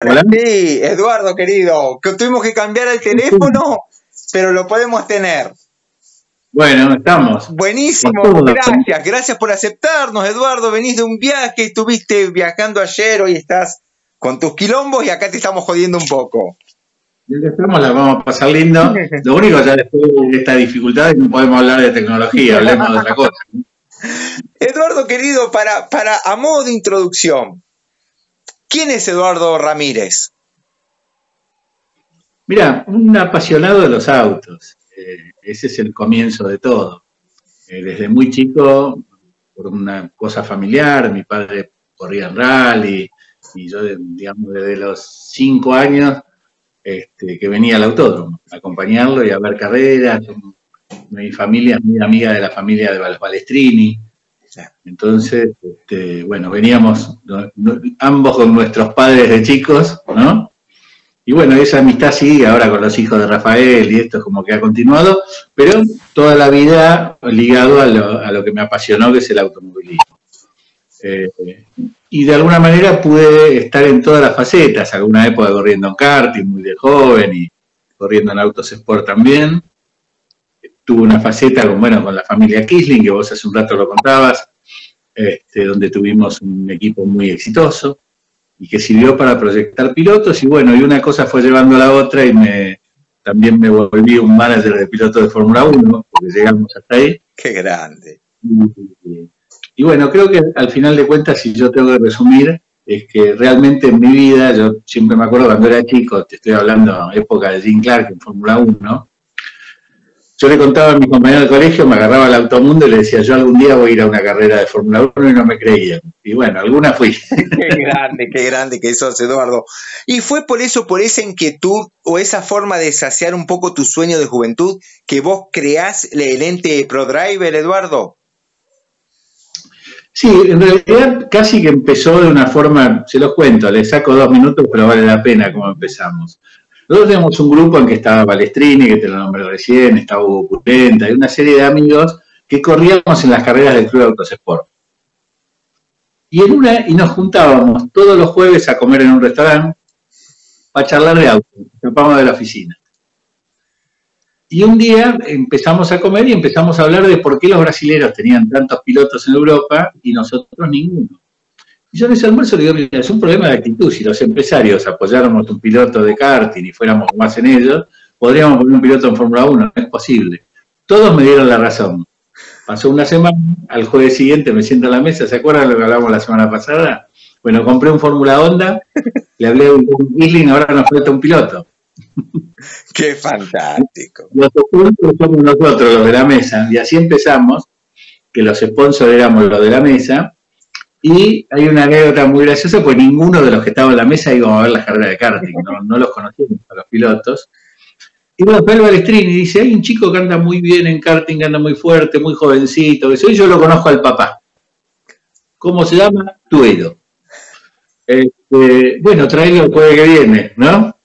Hola. Sí, Eduardo querido, que tuvimos que cambiar el teléfono, pero lo podemos tener. Bueno, estamos. Con Buenísimo, todo. gracias por aceptarnos, Eduardo. Venís de un viaje, estuviste viajando ayer, hoy estás con tus quilombos y acá te estamos jodiendo un poco. Ya estamos, la vamos a pasar lindo. Lo único, ya después de esta dificultad, no podemos hablar de tecnología, hablemos de otra cosa. Eduardo querido, a modo de introducción, ¿quién es Eduardo Ramírez? Mira, un apasionado de los autos. Ese es el comienzo de todo. Desde muy chico, por una cosa familiar, mi padre corría en rally y yo, digamos, desde los 5 años que venía al autódromo a acompañarlo y a ver carreras. Mi familia es muy amiga de la familia de los Balestrini. Entonces, bueno, veníamos ambos con nuestros padres de chicos, ¿no? Y bueno, esa amistad sigue ahora con los hijos de Rafael y esto es como que ha continuado, pero toda la vida ligado a lo que me apasionó, que es el automovilismo. Y de alguna manera pude estar en todas las facetas, alguna época corriendo en karting, muy de joven, y corriendo en autos sport también. Tuve una faceta con la familia Kisling, que vos hace un rato lo contabas, donde tuvimos un equipo muy exitoso y que sirvió para proyectar pilotos, y bueno, y una cosa fue llevando a la otra y también me volví un manager de pilotos de Fórmula 1, porque llegamos hasta ahí. ¡Qué grande! Y bueno, creo que al final de cuentas, si yo tengo que resumir, es que realmente en mi vida, yo siempre me acuerdo cuando era chico, te estoy hablando época de Jim Clark en Fórmula 1, yo le contaba a mis compañeros de colegio, me agarraba al automundo y le decía, yo algún día voy a ir a una carrera de Fórmula 1 y no me creían. Y bueno, alguna fui. Qué grande que sos, Eduardo. ¿Y fue por eso, por esa inquietud o esa forma de saciar un poco tu sueño de juventud, que vos creás el ente ProDriver, Eduardo? Sí, en realidad casi que empezó de una forma, se los cuento, les saco 2 minutos, pero vale la pena cómo empezamos. Nosotros teníamos un grupo en que estaba Balestrini, que te lo nombré recién, estaba Hugo Purenta, y una serie de amigos que corríamos en las carreras del Club Autosport. Y nos juntábamos todos los jueves a comer en un restaurante para charlar de autos, escapábamos de la oficina. Y un día empezamos a comer y empezamos a hablar de por qué los brasileños tenían tantos pilotos en Europa y nosotros ninguno. Y yo en ese almuerzo le digo, mira, es un problema de actitud. Si los empresarios apoyáramos un piloto de karting y fuéramos más en ellos, podríamos poner un piloto en Fórmula 1, no es posible. Todos me dieron la razón. Pasó una semana, al jueves siguiente me siento a la mesa, ¿se acuerdan de lo que hablamos la semana pasada? Bueno, compré un Fórmula Honda, le hablé a un Kisling, ahora nos falta un piloto. ¡Qué fantástico! Los sponsors somos nosotros, los de la mesa, y así empezamos, que los sponsors éramos los de la mesa, y hay una anécdota muy graciosa, porque ninguno de los que estaban en la mesa íbamos a ver las carreras de karting, no los conocíamos a los pilotos. Y Rafael Balestrini dice, hay un chico que anda muy bien en karting, que anda muy fuerte, muy jovencito, y yo lo conozco al papá. ¿Cómo se llama? Tuero. Bueno, tráelo el jueves que viene, ¿no?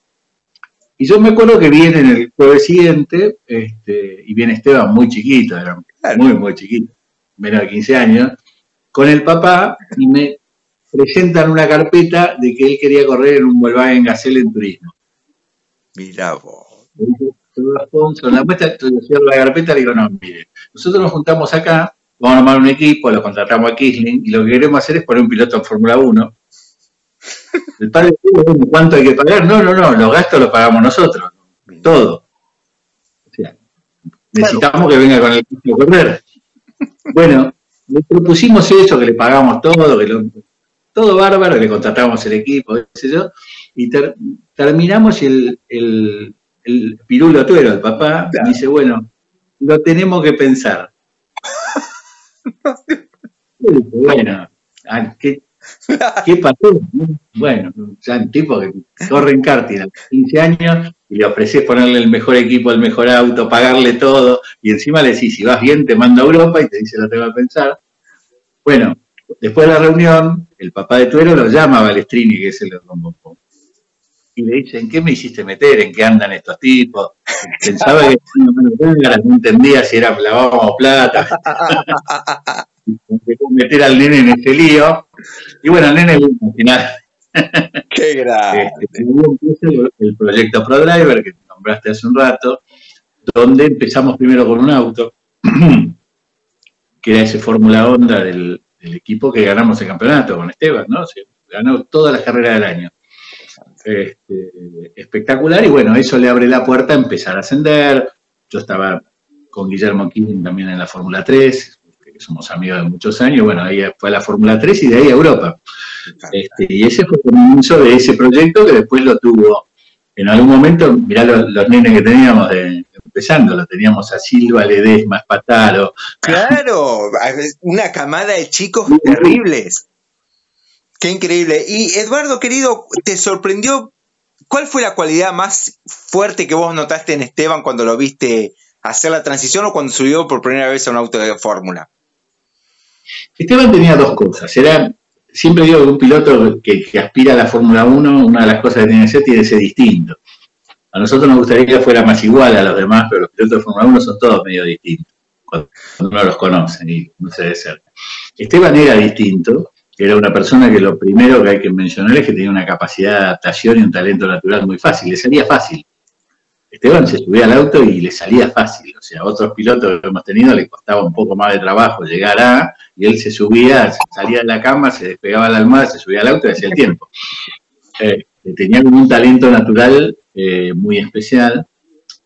Y yo me acuerdo que viene en el jueves siguiente, y viene Esteban muy chiquito, era muy chiquito, menos de 15 años, con el papá, y me presentan una carpeta de que él quería correr en un Volkswagen Gazelle en turismo. Mirá vos. La muestra, yo cierro la carpeta y le digo, no, mire, nosotros nos juntamos acá, vamos a armar un equipo, lo contratamos a Kisling, y lo que queremos hacer es poner un piloto en Fórmula 1. El padre dijo, ¿cuánto hay que pagar? No, los gastos los pagamos nosotros, todo. O sea, necesitamos que venga con el equipo a correr. Bueno, le propusimos eso, que le pagamos todo, todo bárbaro, le contratamos el equipo, qué sé yo, y terminamos y el Pirulo Tuero, el papá, me dice, bueno, lo tenemos que pensar. Bueno, ¿qué pasó? Bueno, ya un tipo que corre en karting a 15 años y le ofreces ponerle el mejor equipo, el mejor auto, pagarle todo, y encima le decís, si vas bien te mando a Europa y te dice, lo tengo que pensar. Bueno, después de la reunión, el papá de Tuero lo llama a Balestrini, que es el convocó. Y le dice, ¿en qué me hiciste meter? ¿En qué andan estos tipos? Pensaba que no entendía si era lavábamos plata. Meter al nene en ese lío. Y bueno, el nene al final ¡Qué grande! El proyecto ProDriver, que nombraste hace un rato, donde empezamos primero con un auto, que era ese Fórmula Honda del equipo que ganamos el campeonato con Esteban, ¿no? Se ganó todas las carreras del año. Espectacular, y bueno, eso le abre la puerta a empezar a ascender. Yo estaba con Guillermo King también en la Fórmula 3, que somos amigos de muchos años, bueno, ahí fue a la Fórmula 3 y de ahí a Europa. Y ese fue el comienzo de ese proyecto, que después lo tuvo en algún momento. Mirá los nenes que teníamos empezando, lo teníamos a Silva, Ledesma, Spataro. Claro, una camada de chicos terribles. Qué increíble. Y Eduardo, querido, ¿te sorprendió? ¿Cuál fue la cualidad más fuerte que vos notaste en Esteban cuando lo viste hacer la transición o cuando subió por primera vez a un auto de fórmula? Esteban tenía dos cosas. Siempre digo que un piloto que aspira a la Fórmula 1, una de las cosas que tiene que ser distinto. A nosotros nos gustaría que fuera más igual a los demás, pero los pilotos de Fórmula 1 son todos medio distintos, cuando uno los conoce y no se de cerca. Esteban era distinto, era una persona que lo primero que hay que mencionar es que tenía una capacidad de adaptación y un talento natural muy fácil, le salía fácil. Esteban se subía al auto y le salía fácil, o sea, a otros pilotos que hemos tenido le costaba un poco más de trabajo llegar y él se subía, salía de la cama, se despegaba la almohada, se subía al auto y hacía el tiempo. Tenía como un talento natural muy especial,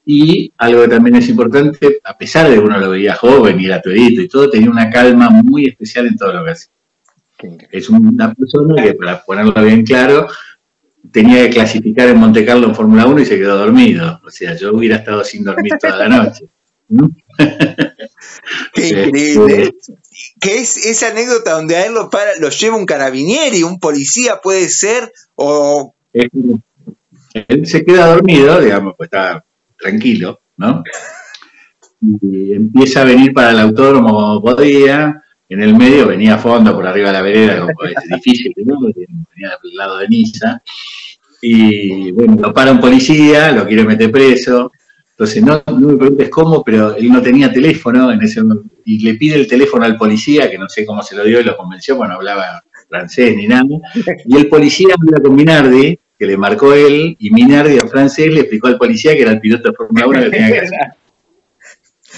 y algo que también es importante, a pesar de que uno lo veía joven y gratuito y todo, tenía una calma muy especial en todo lo que hacía. Es una persona que, para ponerlo bien claro, tenía que clasificar en Monte Carlo en Fórmula 1 y se quedó dormido. O sea, yo hubiera estado sin dormir toda la noche. ¡Qué increíble! ¿Qué es esa anécdota donde a él lo lleva un carabinieri, un policía puede ser? O él se queda dormido, digamos, pues está tranquilo, ¿no? Y empieza a venir para el autódromo como podía. En el medio venía a fondo por arriba de la vereda, como es difícil, ¿no? Venía del lado de Niza. Y bueno, lo para un policía, lo quiere meter preso. Entonces, no me preguntes cómo, pero él no tenía teléfono en ese momento, y le pide el teléfono al policía, que no sé cómo se lo dio y lo convenció, bueno, no hablaba francés ni nada. Y el policía habla con Minardi, que le marcó él, y Minardi en francés le explicó al policía que era el piloto de Fórmula 1 que tenía que hacer.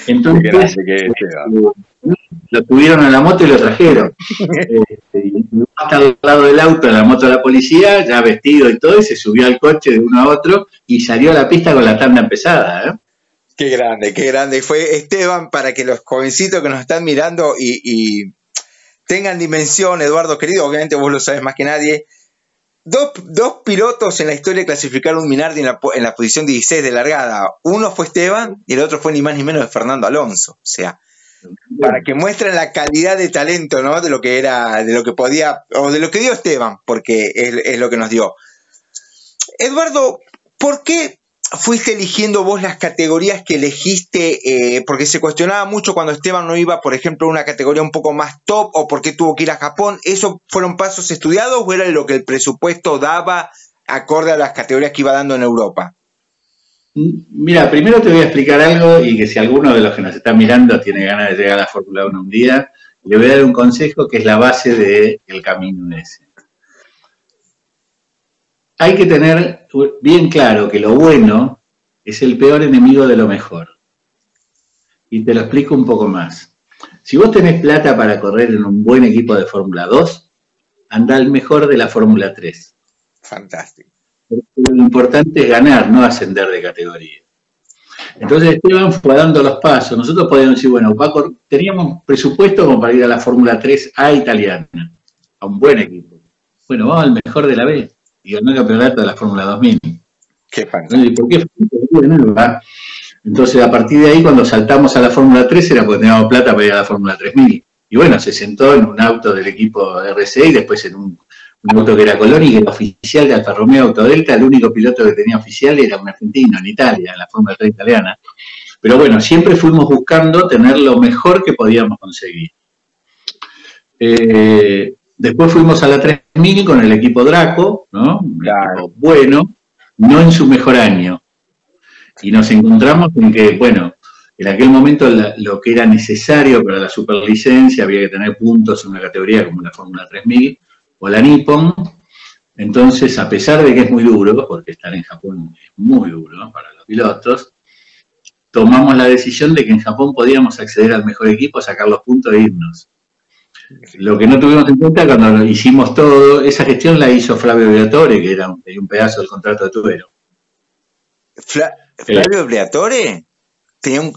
Entonces, lo tuvieron a la moto y lo trajeron. Hasta al lado del auto, en la moto de la policía, ya vestido y todo, y se subió al coche de uno a otro y salió a la pista con la tanda empezada. Qué grande, qué grande. Fue Esteban, para que los jovencitos que nos están mirando y tengan dimensión, Eduardo querido, obviamente vos lo sabes más que nadie. Dos pilotos en la historia clasificaron un Minardi en la posición 16 de largada. Uno fue Esteban y el otro fue ni más ni menos de Fernando Alonso. O sea, para que muestren la calidad de talento, ¿no? De lo que era, de lo que podía, o de lo que dio Esteban, porque es lo que nos dio. Eduardo, ¿por qué fuiste eligiendo vos las categorías que elegiste? Porque se cuestionaba mucho cuando Esteban no iba, por ejemplo, a una categoría un poco más top, o por qué tuvo que ir a Japón. ¿Eso fueron pasos estudiados o era lo que el presupuesto daba acorde a las categorías que iba dando en Europa? Mira, primero te voy a explicar algo, y que si alguno de los que nos está mirando tiene ganas de llegar a la Fórmula 1 un día, le voy a dar un consejo que es la base del camino ese. Hay que tener bien claro que lo bueno es el peor enemigo de lo mejor. Y te lo explico un poco más. Si vos tenés plata para correr en un buen equipo de Fórmula 2, anda al mejor de la Fórmula 3. Fantástico. Lo importante es ganar, no ascender de categoría. Entonces Esteban fue dando los pasos. Nosotros podíamos decir, bueno, Paco, teníamos presupuesto como para ir a la Fórmula 3A italiana, a un buen equipo. Bueno, vamos al mejor de la B y ganó el campeonato de la Fórmula 2000. Qué fantástico. ¿Y por qué? Entonces, a partir de ahí, cuando saltamos a la Fórmula 3, era porque teníamos plata para ir a la Fórmula 3000. Y bueno, se sentó en un auto del equipo RC y después en un auto que era Coloni, que era oficial de Alfa Romeo Autodelta. El único piloto que tenía oficial era un argentino en Italia, en la Fórmula 3 italiana. Pero bueno, siempre fuimos buscando tener lo mejor que podíamos conseguir. Después fuimos a la 3000 con el equipo Draco, ¿no? Un equipo bueno, no en su mejor año. Y nos encontramos en que, bueno, en aquel momento lo que era necesario para la superlicencia, había que tener puntos en una categoría como la Fórmula 3000 o la Nippon. Entonces, a pesar de que es muy duro, porque estar en Japón es muy duro, ¿no?, para los pilotos, tomamos la decisión de que en Japón podíamos acceder al mejor equipo, sacar los puntos e irnos. Lo que no tuvimos en cuenta cuando hicimos todo, esa gestión la hizo Flavio Briatore, que era un pedazo del contrato de Tubero. ¿Flavio Briatore? Tenía un...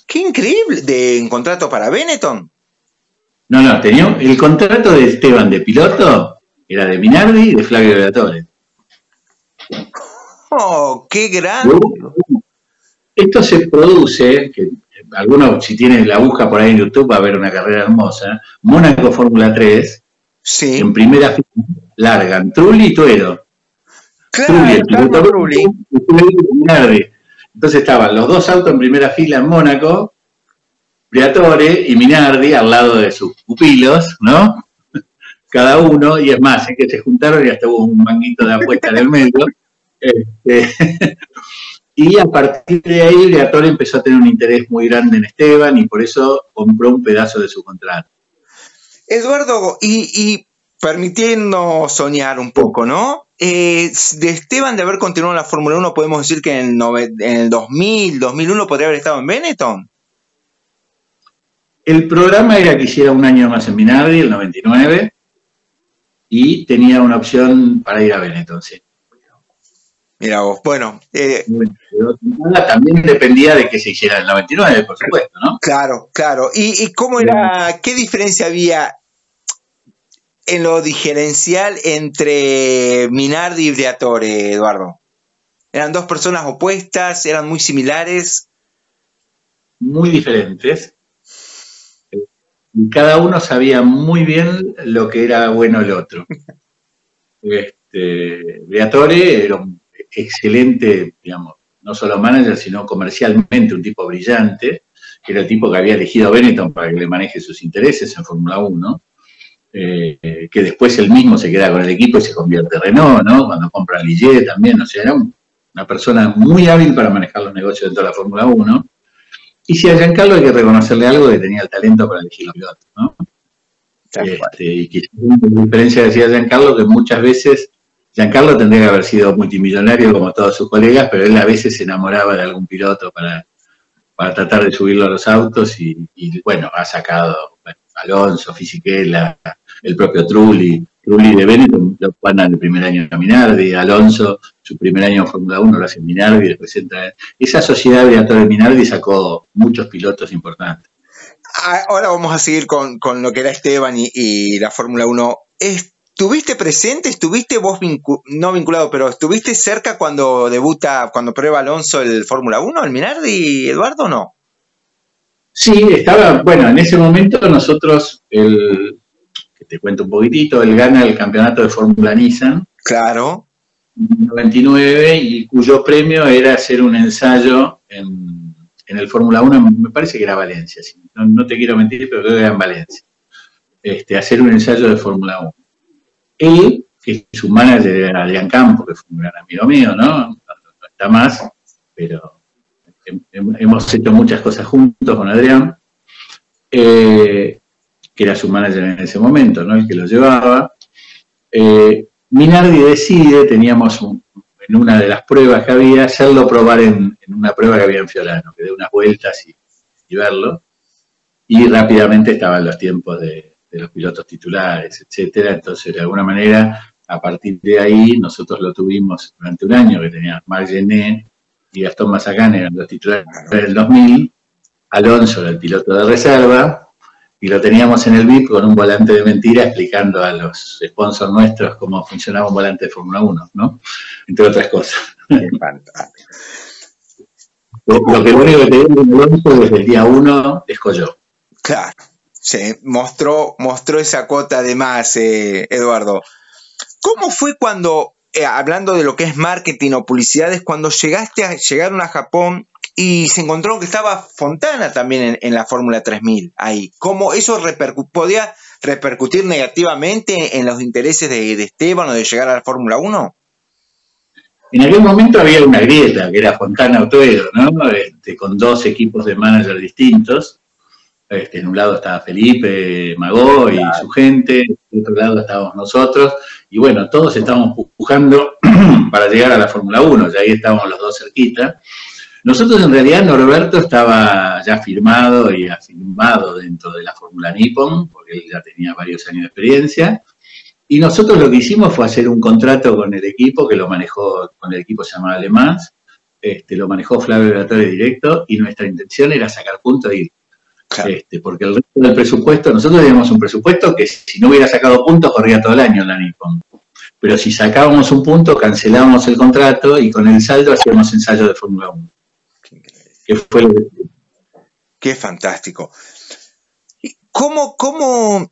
¡Qué increíble! ¿De un contrato para Benetton? No, tenía el contrato de Esteban de piloto, era de Minardi y de Flavio Briatore. ¡Oh, qué grande! Esto se produce, que algunos, si tienen la busca por ahí en YouTube, va a ver una carrera hermosa, Mónaco Fórmula 3, sí. En primera fila largan Trulli y Tuero. Claro, Trulli. Entonces estaban los dos autos en primera fila en Mónaco, Briatore y Minardi al lado de sus pupilos, ¿no? Cada uno, y es más, es que se juntaron y hasta hubo un manguito de apuesta en el medio. Y a partir de ahí, Briatore empezó a tener un interés muy grande en Esteban y por eso compró un pedazo de su contrato. Eduardo, y permitiendo soñar un poco, ¿no? De Esteban, de haber continuado en la Fórmula 1, podemos decir que en el 2000, 2001 podría haber estado en Benetton. El programa era que hiciera un año más en Minardi, el 99, y tenía una opción para ir a Benetton, sí. Mira vos, bueno. También dependía de que se hiciera en el 99, por supuesto, ¿no? Claro. ¿Y cómo era, qué diferencia había en lo diferencial entre Minardi y Briatore, Eduardo? ¿Eran dos personas opuestas? ¿Eran muy similares? Muy diferentes. Y cada uno sabía muy bien lo que era bueno el otro. Briatore era un excelente, digamos, no solo manager, sino comercialmente un tipo brillante, que era el tipo que había elegido a Benetton para que le maneje sus intereses en Fórmula 1, que después él mismo se queda con el equipo y se convierte en Renault, ¿no? Cuando compra Ligier también, o sea, era una persona muy hábil para manejar los negocios dentro de la Fórmula 1. Y si a Giancarlo hay que reconocerle algo, que tenía el talento para elegir los pilotos, ¿no? Y que la diferencia decía Giancarlo, que muchas veces Giancarlo tendría que haber sido multimillonario como todos sus colegas, pero él a veces se enamoraba de algún piloto para tratar de subirlo a los autos y bueno, ha sacado Alonso, Fisichella, el propio Trulli de Benetton lo van al primer año a Minardi, Alonso su primer año en Fórmula 1 lo hace en Minardi, después entra. Esa sociedad de Minardi sacó muchos pilotos importantes. Ahora vamos a seguir con lo que era Esteban y la Fórmula 1. ¿Estuviste presente? ¿Estuviste vos no vinculado, pero estuviste cerca cuando prueba Alonso el Fórmula 1, el Minardi, Eduardo, o no? Sí, estaba, bueno, en ese momento nosotros, que te cuento un poquitito, él gana el campeonato de Fórmula Nissan. Claro. En 99, y cuyo premio era hacer un ensayo en el Fórmula 1, me parece que era Valencia, ¿sí? No te quiero mentir, pero creo que era en Valencia. Hacer un ensayo de Fórmula 1. Él, que su manager era Adrián Campo, que fue un gran amigo mío, ¿no? No está más, pero hemos hecho muchas cosas juntos con Adrián, que era su manager en ese momento, ¿no? El que lo llevaba. Minardi decide, teníamos en una de las pruebas que había, hacerlo probar en una prueba que había en Fiorano, que dé unas vueltas y verlo, y rápidamente estaban los tiempos de los pilotos titulares, etcétera. Entonces, de alguna manera, a partir de ahí, nosotros lo tuvimos durante un año, que tenía Marc Gené y Gastón Mazacán, eran los titulares del 2000, Alonso era el piloto de reserva, y lo teníamos en el VIP con un volante de mentira explicando a los sponsors nuestros cómo funcionaba un volante de Fórmula 1, ¿no? Entre otras cosas. Lo que único que te digo de Alonso desde el día 1 escolló. Claro, se mostró esa cuota de más, Eduardo. ¿Cómo fue cuando, hablando de lo que es marketing o publicidades, cuando llegaron a Japón y se encontró que estaba Fontana también en la Fórmula 3000 ahí? ¿Cómo eso podía repercutir negativamente en los intereses de Esteban o de llegar a la Fórmula 1? En aquel momento había una grieta, que era Fontana o Tuero, ¿no? Con dos equipos de manager distintos. En un lado estaba Felipe Magó y su gente, en otro lado estábamos nosotros, y bueno, todos estábamos pujando para llegar a la Fórmula 1, ya ahí estábamos los dos cerquita. Nosotros en realidad Norberto estaba ya firmado y afirmado dentro de la Fórmula Nippon, porque él ya tenía varios años de experiencia, y nosotros lo que hicimos fue hacer un contrato con el equipo, que lo manejó, con el equipo se llamaba Le Mans, lo manejó Flavio Briatore directo, y nuestra intención era sacar puntos y claro. Porque el resto del presupuesto, nosotros teníamos un presupuesto que si no hubiera sacado puntos corría todo el año en la Nippon. Pero si sacábamos un punto, cancelábamos el contrato y con el saldo hacíamos ensayos de Fórmula 1. ¿Qué fue lo que... Qué fantástico. ¿Cómo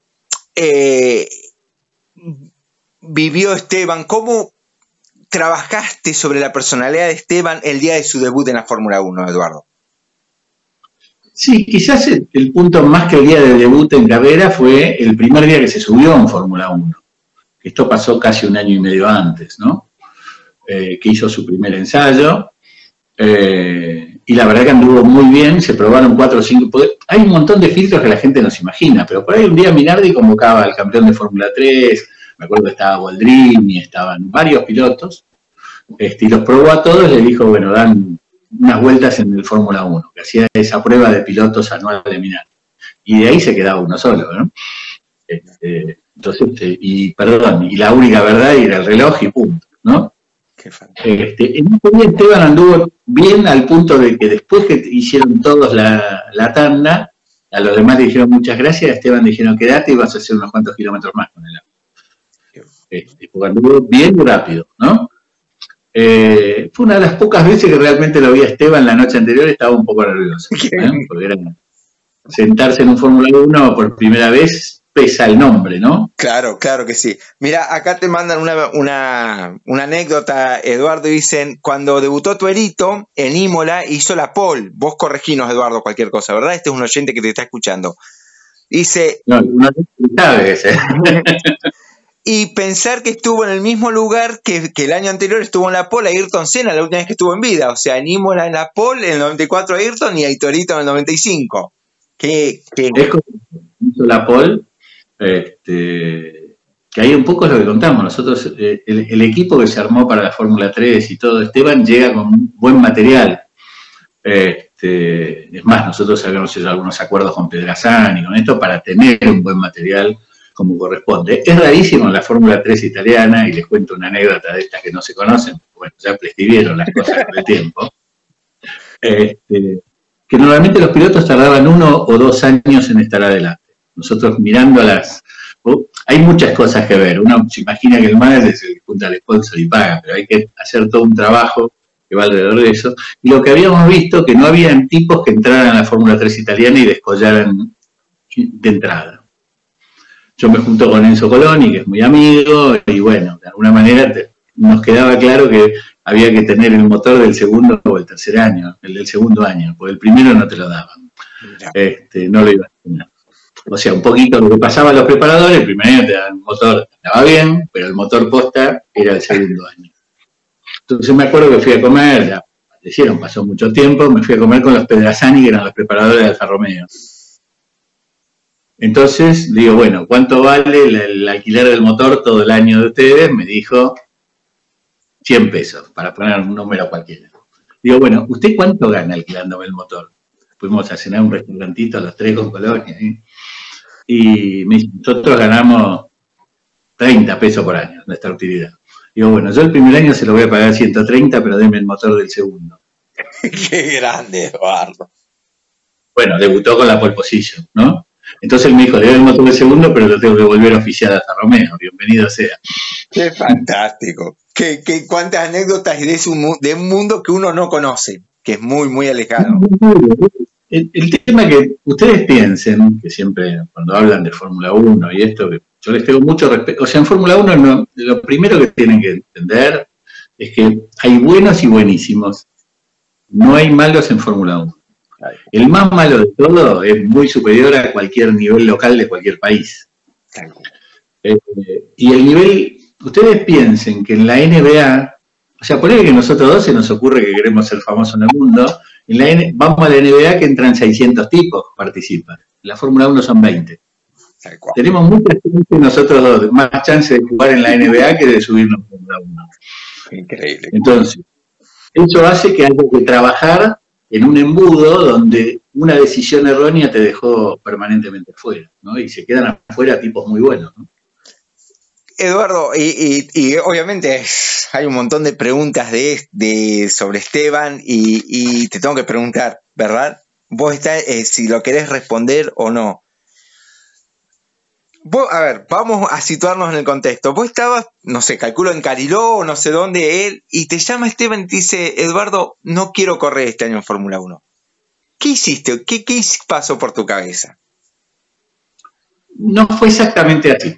vivió Esteban? ¿Cómo trabajaste sobre la personalidad de Esteban el día de su debut en la Fórmula 1, Eduardo? Sí, quizás el punto más que el día del debut en carrera fue el primer día que se subió en Fórmula 1. Esto pasó casi un año y medio antes, ¿no? Que hizo su primer ensayo. Y la verdad que anduvo muy bien, se probaron 4 o 5... Hay un montón de filtros que la gente no se imagina, pero por ahí un día Minardi convocaba al campeón de Fórmula 3, me acuerdo que estaba Boldrini, estaban varios pilotos, y los probó a todos, le dijo, bueno, dan unas vueltas en el Fórmula 1, que hacía esa prueba de pilotos anual de Minardi. Y de ahí se quedaba uno solo, ¿no? Entonces, y la única verdad era el reloj y punto, ¿no? Qué fantástico. En un día Esteban anduvo bien al punto de que después que hicieron todos la tanda, a los demás le dijeron muchas gracias, a Esteban le dijeron quédate y vas a hacer unos cuantos kilómetros más con el auto. Porque anduvo bien y rápido, ¿no? Fue una de las pocas veces que realmente lo vi a Esteban la noche anterior, estaba un poco nervioso, porque era sentarse en un Fórmula 1 por primera vez, pesa el nombre, ¿no? Claro, claro que sí. Mira, acá te mandan una anécdota, Eduardo, y dicen, cuando debutó Tuerito en Imola hizo la pole. Vos correginos, Eduardo, cualquier cosa, ¿verdad? Este es un oyente que te está escuchando. Dice... No, no sabe ese. Y pensar que estuvo en el mismo lugar que el año anterior estuvo en la pole Ayrton Senna, la última vez que estuvo en vida. O sea, en Imola en la pole, en el 94 Ayrton y a Torito en el 95. ¿Qué? Es como hizo la pole, que ahí un poco es lo que contamos. Nosotros, el equipo que se armó para la Fórmula 3 y todo, Esteban llega con buen material. Es más, nosotros habíamos hecho algunos acuerdos con Pedrazzani y con esto para tener un buen material como corresponde. Es rarísimo en la Fórmula 3 italiana, y les cuento una anécdota de estas que no se conocen, bueno, ya prescribieron las cosas con el tiempo, que normalmente los pilotos tardaban 1 o 2 años en estar adelante. Nosotros mirando hay muchas cosas que ver. Uno se imagina que el manager es el que junta al sponsor y paga, pero hay que hacer todo un trabajo que va alrededor de eso. Y lo que habíamos visto, que no habían tipos que entraran a la Fórmula 3 italiana y descollaran de entrada. Yo me junto con Enzo Coloni, que es muy amigo, y bueno, de alguna manera nos quedaba claro que había que tener el motor del segundo o el tercer año, el del segundo año, porque el primero no te lo daban. No lo iban a tener. O sea, un poquito lo que pasaba a los preparadores, el primer año te daban un motor, estaba bien, pero el motor posta era el segundo año. Entonces me acuerdo que fui a comer, ya fallecieron, pasó mucho tiempo, me fui a comer con los Pedrazzani, que eran los preparadores de Alfa Romeo. Entonces, digo, bueno, ¿cuánto vale el alquiler del motor todo el año de ustedes? Me dijo 100 pesos, para poner un número cualquiera. Digo, bueno, ¿usted cuánto gana alquilándome el motor? Fuimos a cenar a un restaurantito a los 3 con Colonia, ¿eh? Y me dice, nosotros ganamos 30 pesos por año, nuestra utilidad. Digo, bueno, yo el primer año se lo voy a pagar 130, pero deme el motor del segundo. ¡Qué grande, Eduardo! Bueno, debutó con la pole position, ¿no? Entonces él me dijo, le doy el motor del segundo, pero lo tengo que volver a oficiar a Alfa Romeo, bienvenido sea. ¡Qué fantástico! ¿Cuántas anécdotas de un mundo que uno no conoce, que es muy, muy alejado? El tema que ustedes piensen, que siempre cuando hablan de Fórmula 1 y esto, que yo les tengo mucho respeto, o sea, en Fórmula 1 lo primero que tienen que entender es que hay buenos y buenísimos, no hay malos en Fórmula 1. El más malo de todo es muy superior a cualquier nivel local de cualquier país. Y el nivel, ustedes piensen que en la NBA, o sea, por ahí que nosotros dos se nos ocurre que queremos ser famosos en el mundo, vamos a la NBA que entran 600 tipos, participan. la Fórmula 1 son 20. Tenemos mucha chance nosotros dos, más chance de jugar en la NBA que de subirnos a Fórmula 1. Increíble. Entonces, eso hace que haya que trabajar en un embudo donde una decisión errónea te dejó permanentemente fuera, ¿no? Y se quedan afuera tipos muy buenos, ¿no? Eduardo, y obviamente hay un montón de preguntas sobre Esteban y te tengo que preguntar, ¿verdad? Vos estás, si lo querés responder o no. Vos, a ver, vamos a situarnos en el contexto. Vos estabas, no sé, calculo en Cariló o no sé dónde, él, y te llama Esteban y te dice, Eduardo, no quiero correr este año en Fórmula 1. ¿Qué hiciste? ¿Qué pasó por tu cabeza? No fue exactamente así.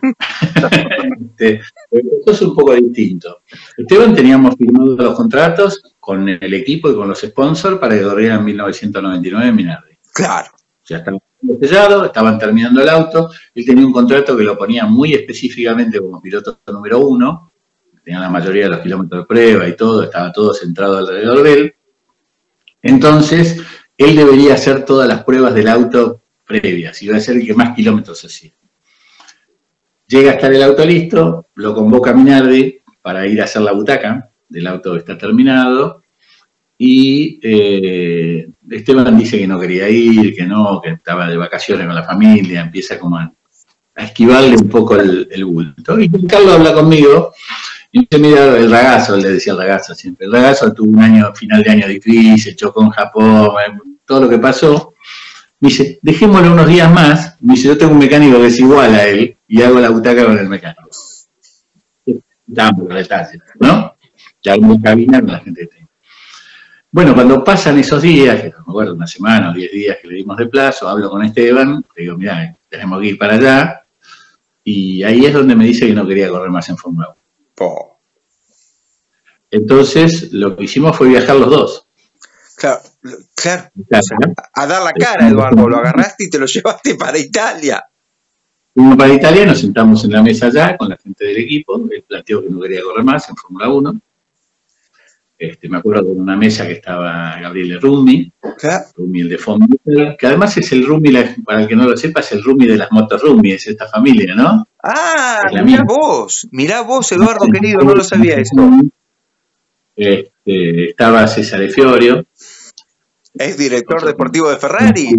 Esto es un poco distinto. Esteban teníamos firmados los contratos con el equipo y con los sponsors para que corriera en 1999 en Minardi. Claro. Ya estaban sellados, estaban terminando el auto. Él tenía un contrato que lo ponía muy específicamente como piloto número 1. Tenía la mayoría de los kilómetros de prueba y todo, estaba todo centrado alrededor de él. Entonces, él debería hacer todas las pruebas del auto previas, iba a ser el que más kilómetros hacía. Llega a estar el auto listo, lo convoca Minardi para ir a hacer la butaca del auto que está terminado, y Esteban dice que no quería ir, que no, que estaba de vacaciones con la familia, empieza como a esquivarle un poco el bulto. Y Carlos habla conmigo, y dice, mira, el ragazzo, le decía el ragazzo siempre, el ragazzo tuvo un final de año difícil, chocó en Japón, todo lo que pasó. Me dice, dejémosle unos días más. Me dice, yo tengo un mecánico que es igual a él y hago la butaca con el mecánico. Damos los detalles, ¿no? Ya hay una cabina con la gente que tengo. Bueno, cuando pasan esos días, que no me acuerdo, una semana o 10 días que le dimos de plazo, hablo con Esteban, le digo, mirá, tenemos que ir para allá. Y ahí es donde me dice que no quería correr más en Fórmula 1. Oh. Entonces, lo que hicimos fue viajar los dos. Claro. O sea, a dar la cara, Eduardo, lo agarraste y te lo llevaste para Italia. Fuimos para Italia, nos sentamos en la mesa allá con la gente del equipo, él planteó que no quería correr más en Fórmula 1. Me acuerdo de una mesa que estaba Gabriele Rummi, claro. Rummi el de fondo, que además es el Rummi, para el que no lo sepa, es el Rummi de las motos Rummi, es esta familia, ¿no? Ah, mirá vos, Eduardo, querido, no lo sabía eso. Estaba César Fiorio. Es director deportivo de Ferrari.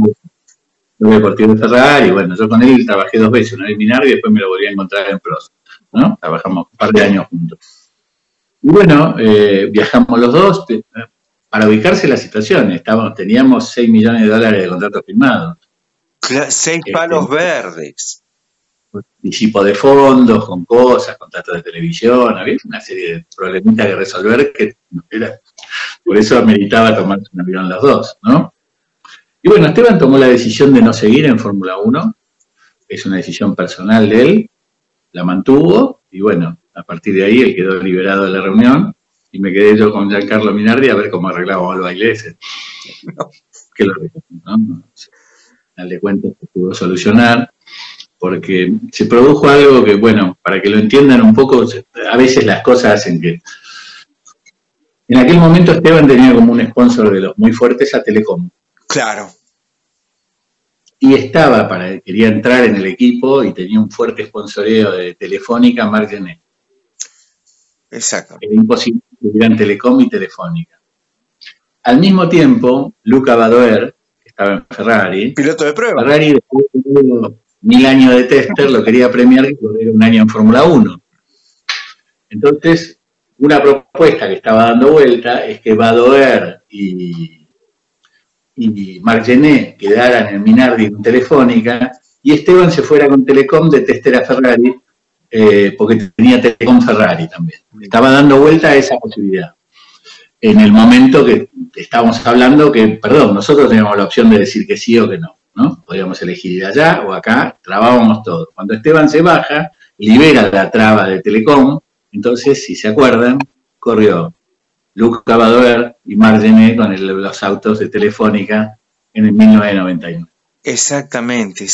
Deportivo de Ferrari, bueno, yo con él trabajé 2 veces, una vez en Minardi y después me lo volví a encontrar en Prost, ¿no? Trabajamos un par de años juntos. Y bueno, viajamos los dos, para ubicarse la situación, teníamos $6 millones de contratos firmados. 6 palos verdes. Anticipo de fondos, con cosas, contratos de televisión, había una serie de problemitas que resolver que por eso ameritaba tomarse un avión los dos, ¿no? Y bueno, Esteban tomó la decisión de no seguir en Fórmula 1, es una decisión personal de él, la mantuvo, y bueno, a partir de ahí él quedó liberado de la reunión, y me quedé yo con Giancarlo Minardi a ver cómo arreglábamos los bailes. Que lo ¿no? Al de cuentas se pudo solucionar, porque se produjo algo que, bueno, para que lo entiendan un poco, a veces las cosas hacen que... En aquel momento Esteban tenía como un sponsor de los muy fuertes a Telecom. Claro. Y quería entrar en el equipo y tenía un fuerte sponsoreo de Telefónica, Marc Gené. Exacto. Era imposible que tuvieran Telecom y Telefónica. Al mismo tiempo, Luca Badoer, que estaba en Ferrari, piloto de prueba. Ferrari, después de 1000 años de tester, lo quería premiar que corriera un año en Fórmula 1. Entonces, una propuesta que estaba dando vuelta es que Badoer y Marc Gené quedaran en Minardi en Telefónica y Esteban se fuera con Telecom de tester a Ferrari, porque tenía Telecom Ferrari también. Estaba dando vuelta a esa posibilidad. En el momento que estábamos hablando nosotros teníamos la opción de decir que sí o que no, ¿no? Podíamos elegir ir allá o acá, trabábamos todo. Cuando Esteban se baja, libera la traba de Telecom, entonces, si se acuerdan, corrió Luca Badoer y Marc Gené con los autos de Telefónica en el 1991. Exactamente,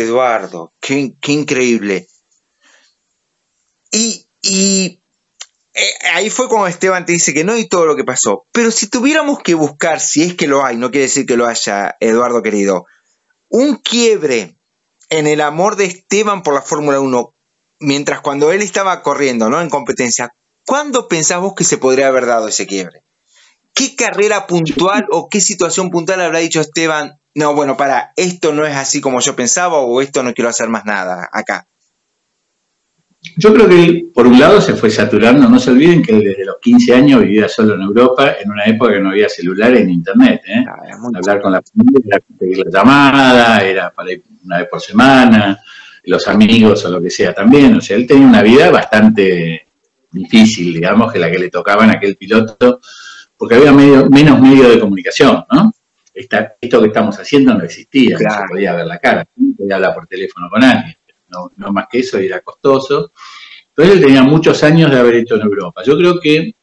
Eduardo. Qué increíble. Y ahí fue cuando Esteban te dice que no y todo lo que pasó. Pero si tuviéramos que buscar, si es que lo hay, no quiere decir que lo haya, Eduardo querido, un quiebre en el amor de Esteban por la Fórmula 1, mientras cuando él estaba corriendo, ¿no?, en competencia, ¿cuándo pensás vos que se podría haber dado ese quiebre? ¿Qué carrera puntual o qué situación puntual habrá dicho Esteban? No, bueno, esto no es así como yo pensaba, o esto no quiero hacer más nada acá. Yo creo que él, por un lado, se fue saturando. No se olviden que él desde los 15 años vivía solo en Europa, en una época que no había celulares ni internet. Hablar con la familia, era pedir la llamada, era para ir una vez por semana, los amigos o lo que sea también. O sea, él tenía una vida bastante difícil, digamos, que la que le tocaba en aquel piloto, porque había menos medio de comunicación, ¿no? Esto que estamos haciendo no existía, claro. No se podía ver la cara, no podía hablar por teléfono con alguien. No más que eso, era costoso. Entonces él tenía muchos años de haber hecho en Europa. Yo creo que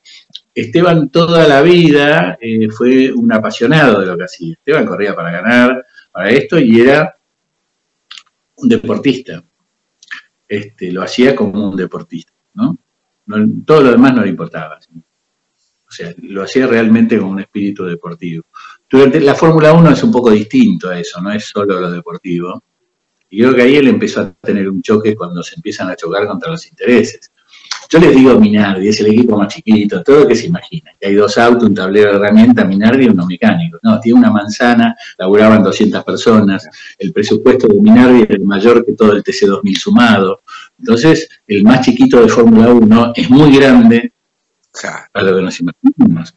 Esteban toda la vida fue un apasionado de lo que hacía. Esteban corría para ganar, para esto, y era un deportista. Lo hacía como un deportista, ¿no? Todo lo demás no le importaba. O sea, lo hacía realmente con un espíritu deportivo. Durante la Fórmula 1 es un poco distinto a eso, no es solo lo deportivo. Y creo que ahí él empezó a tener un choque cuando se empiezan a chocar contra los intereses. Yo les digo Minardi, es el equipo más chiquito, todo lo que se imagina. Que hay 2 autos, un tablero de herramientas, Minardi y uno mecánico. No, tiene una manzana, laburaban 200 personas, el presupuesto de Minardi es el mayor que todo el TC2000 sumado. Entonces, el más chiquito de Fórmula 1 es muy grande para lo que nos imaginamos.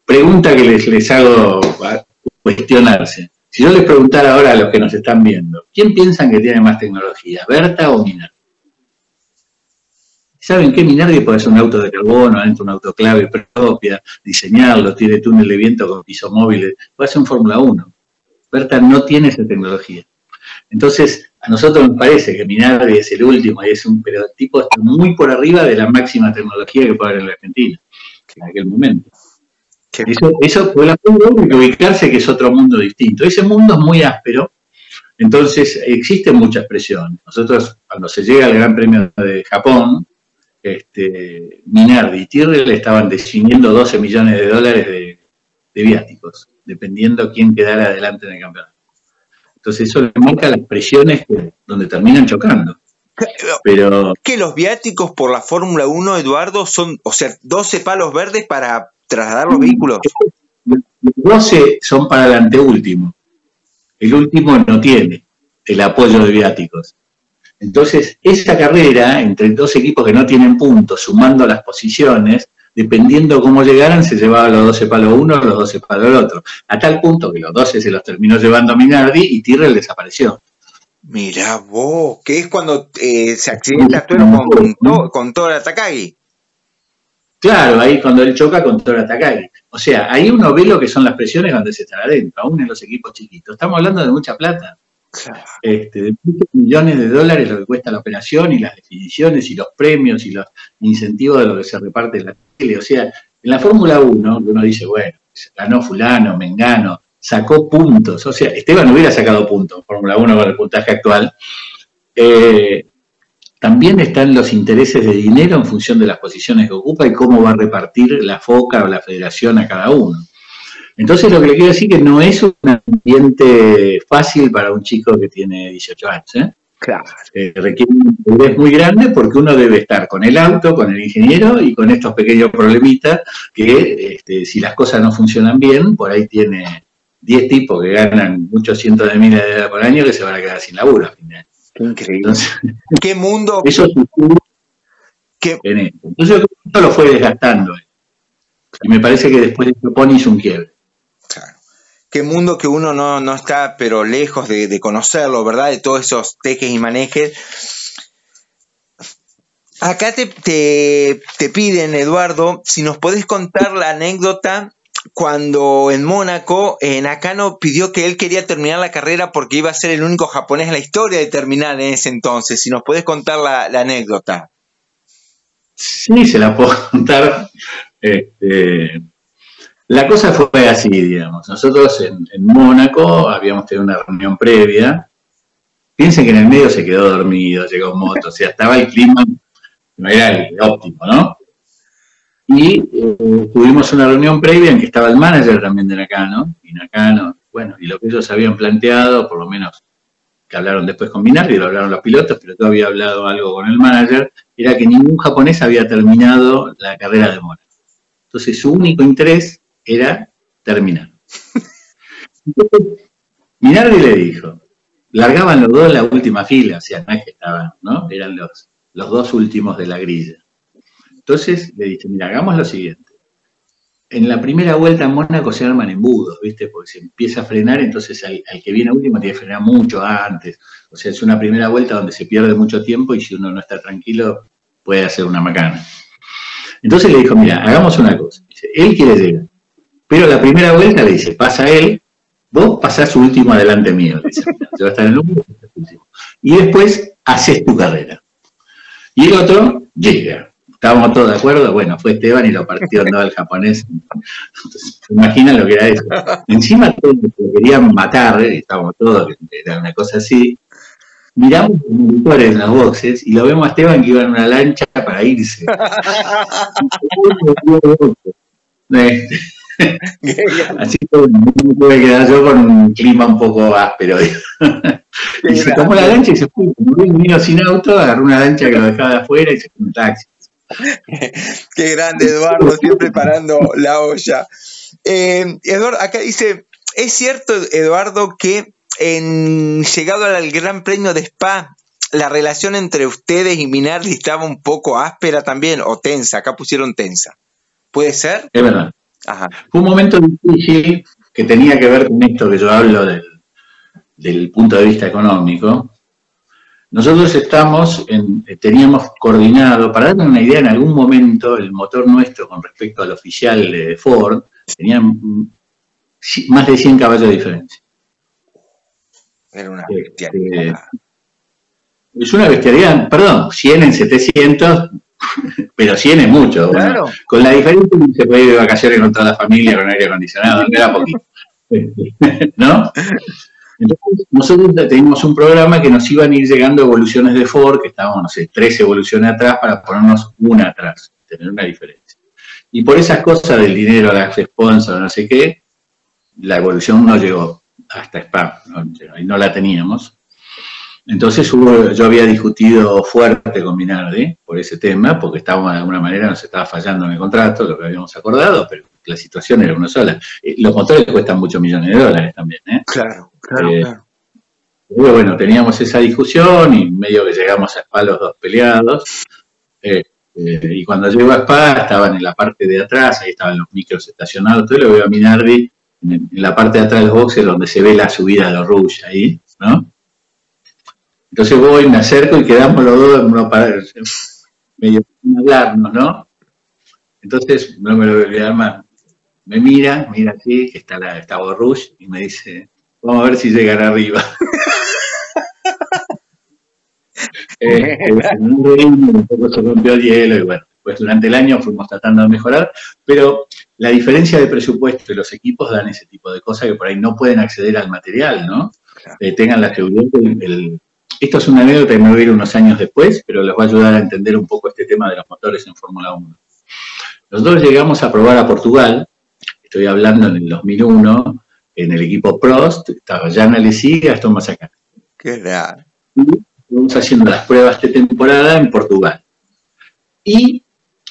Pregunta que les hago a cuestionarse. Si yo les preguntara ahora a los que nos están viendo, ¿quién piensan que tiene más tecnología, Berta o Minardi? ¿Saben qué? Minardi puede hacer un auto de carbono, adentro un autoclave propia, diseñarlo, tiene túnel de viento con pisos móviles, puede hacer un Fórmula 1. Berta no tiene esa tecnología. Entonces, a nosotros nos parece que Minardi es el último, pero el tipo está muy por arriba de la máxima tecnología que puede haber en la Argentina, en aquel momento. Eso fue la prueba de ubicarse, que es otro mundo distinto. Ese mundo es muy áspero, entonces existen muchas presiones. Nosotros, cuando se llega al Gran Premio de Japón, Minardi y Tyrrell estaban definiendo $12 millones de viáticos, dependiendo quién quedara adelante en el campeonato. Entonces eso le marca las presiones donde terminan chocando. Pero que los viáticos por la Fórmula 1, Eduardo, son, o sea, 12 palos verdes para trasladar los vehículos. Los 12 son para el anteúltimo. El último no tiene el apoyo de viáticos. Entonces, esa carrera entre 2 equipos que no tienen puntos, sumando las posiciones, dependiendo cómo llegaran, se llevaba los 12 palos uno, los 12 palos el otro. A tal punto que los 12 se los terminó llevando Minardi y Tyrrell desapareció. Mirá vos, que es cuando se accidenta con Tora Takagi. Claro, ahí cuando él choca con Tora Takagi. O sea, ahí uno ve lo que son las presiones cuando se está adentro, aún en los equipos chiquitos. Estamos hablando de mucha plata. Claro. De muchos millones de dólares lo que cuesta la operación y las definiciones y los premios y los incentivos de lo que se reparte en la tele. O sea, en la Fórmula 1, uno dice, bueno, ganó fulano, mengano, sacó puntos. O sea, Esteban hubiera sacado puntos en Fórmula 1 con el puntaje actual. También están los intereses de dinero en función de las posiciones que ocupa y cómo va a repartir la FOCA o la federación a cada uno. Entonces lo que le quiero decir es que no es un ambiente fácil para un chico que tiene 18 años. Claro. Requiere un interés muy grande porque uno debe estar con el auto, con el ingeniero y con estos pequeños problemitas que si las cosas no funcionan bien, por ahí tiene 10 tipos que ganan muchos cientos de miles de dólares por año que se van a quedar sin laburo al final. Qué increíble. Entonces, ¿qué mundo? Eso entonces esto lo fue desgastando. Y me parece que después de Japón hizo un quiebre. Claro. Qué mundo que uno no está, pero lejos de conocerlo, ¿verdad? De todos esos tejes y manejes. Acá te piden, Eduardo, si nos podés contar la anécdota cuando en Mónaco, Nakano pidió que él quería terminar la carrera porque iba a ser el único japonés en la historia de terminar en ese entonces. Si nos podés contar la anécdota. Sí, se la puedo contar. La cosa fue así, digamos. Nosotros en Mónaco habíamos tenido una reunión previa. Piensen que en el medio se quedó dormido, llegó moto, o sea, estaba el clima, no era el óptimo, ¿no? Y tuvimos una reunión previa en que estaba el manager también de Nakano, y Nakano bueno, y lo que ellos habían planteado, por lo menos que hablaron después con Minardi, lo hablaron los pilotos, pero yo había hablado algo con el manager, era que ningún japonés había terminado la carrera de Mónaco. Entonces su único interés era terminar. Entonces, Minardi le dijo, largaban los dos en la última fila, o sea, no es que estaban, ¿no? Eran los dos últimos de la grilla. Entonces le dije, mira, hagamos lo siguiente. En la primera vuelta en Mónaco se arman embudos, ¿viste? Porque se empieza a frenar, entonces al que viene último tiene que frenar mucho antes. O sea, es una primera vuelta donde se pierde mucho tiempo y si uno no está tranquilo puede hacer una macana. Entonces le dijo, mira, hagamos una cosa. Dice, él quiere llegar, pero la primera vuelta le dice, pasa él, vos pasás su último adelante mío. Le dice, mira, yo voy a estar en el último, y después haces tu carrera. Y el otro llega. ¿Estábamos todos de acuerdo? Bueno, fue Esteban y lo partió en dos al japonés. Entonces, ¿se imaginan lo que era eso? Encima todos lo querían matar, estábamos todos, era una cosa así. Miramos los monitores en las boxes y lo vemos a Esteban que iba en una lancha para irse. Así que me tuve que quedar yo con un clima un poco áspero. Y se tomó la lancha y se fue. Vino sin auto, agarró una lancha que lo dejaba de afuera y se fue en un taxi. Qué grande, Eduardo, siempre parando la olla. Eduardo, acá dice, ¿es cierto, Eduardo, que llegado al Gran Premio de Spa, la relación entre ustedes y Minardi estaba un poco áspera también, o tensa? Acá pusieron tensa. ¿Puede ser? Es verdad. Ajá. Fue un momento difícil que tenía que ver con esto que yo hablo del punto de vista económico. Nosotros teníamos coordinado, para darle una idea, en algún momento el motor nuestro con respecto al oficial de Ford tenía más de 100 caballos de diferencia. Era una bestialidad. Es una bestialidad, perdón, 100 en 700, pero 100 es mucho. Claro. Bueno, con la diferencia que se puede ir de vacaciones con toda la familia, con aire acondicionado, era poquito. ¿No? Entonces, nosotros teníamos un programa que nos iban a ir llegando evoluciones de Ford, que estábamos, no sé, 3 evoluciones atrás para ponernos una atrás, tener una diferencia. Y por esas cosas del dinero, las sponsors, no sé qué, la evolución no llegó hasta Spa, y no la teníamos. Entonces yo había discutido fuerte con Minardi por ese tema, porque estábamos de alguna manera, nos estaba fallando en el contrato, lo que habíamos acordado, pero la situación era una sola. Los motores cuestan muchos millones de dólares también, ¿eh? Claro. Pero bueno, teníamos esa discusión y medio que llegamos a Spa los dos peleados. Y cuando llego a Spa estaban en la parte de atrás, ahí estaban los micros estacionados, entonces lo veo a Minardi en la parte de atrás de los boxes donde se ve la subida de los Rouge ahí, ¿no? Entonces voy, me acerco y quedamos los dos medio sin hablarnos, ¿no? Entonces, no me lo voy a olvidar más. Me mira así, que está Rouge, y me dice, vamos a ver si llegan arriba. Un poco se rompió el hielo y bueno, pues durante el año fuimos tratando de mejorar, pero la diferencia de presupuesto y los equipos dan ese tipo de cosas que por ahí no pueden acceder al material, ¿no? Claro. Tengan la seguridad esto es una anécdota que me voy a ir unos años después, pero les va a ayudar a entender un poco este tema de los motores en Fórmula 1. Nosotros llegamos a probar a Portugal, estoy hablando en el 2001, en el equipo Prost, estaba Jean Alesi y Gastón Masacá. Qué raro. Estamos haciendo las pruebas de temporada en Portugal. Y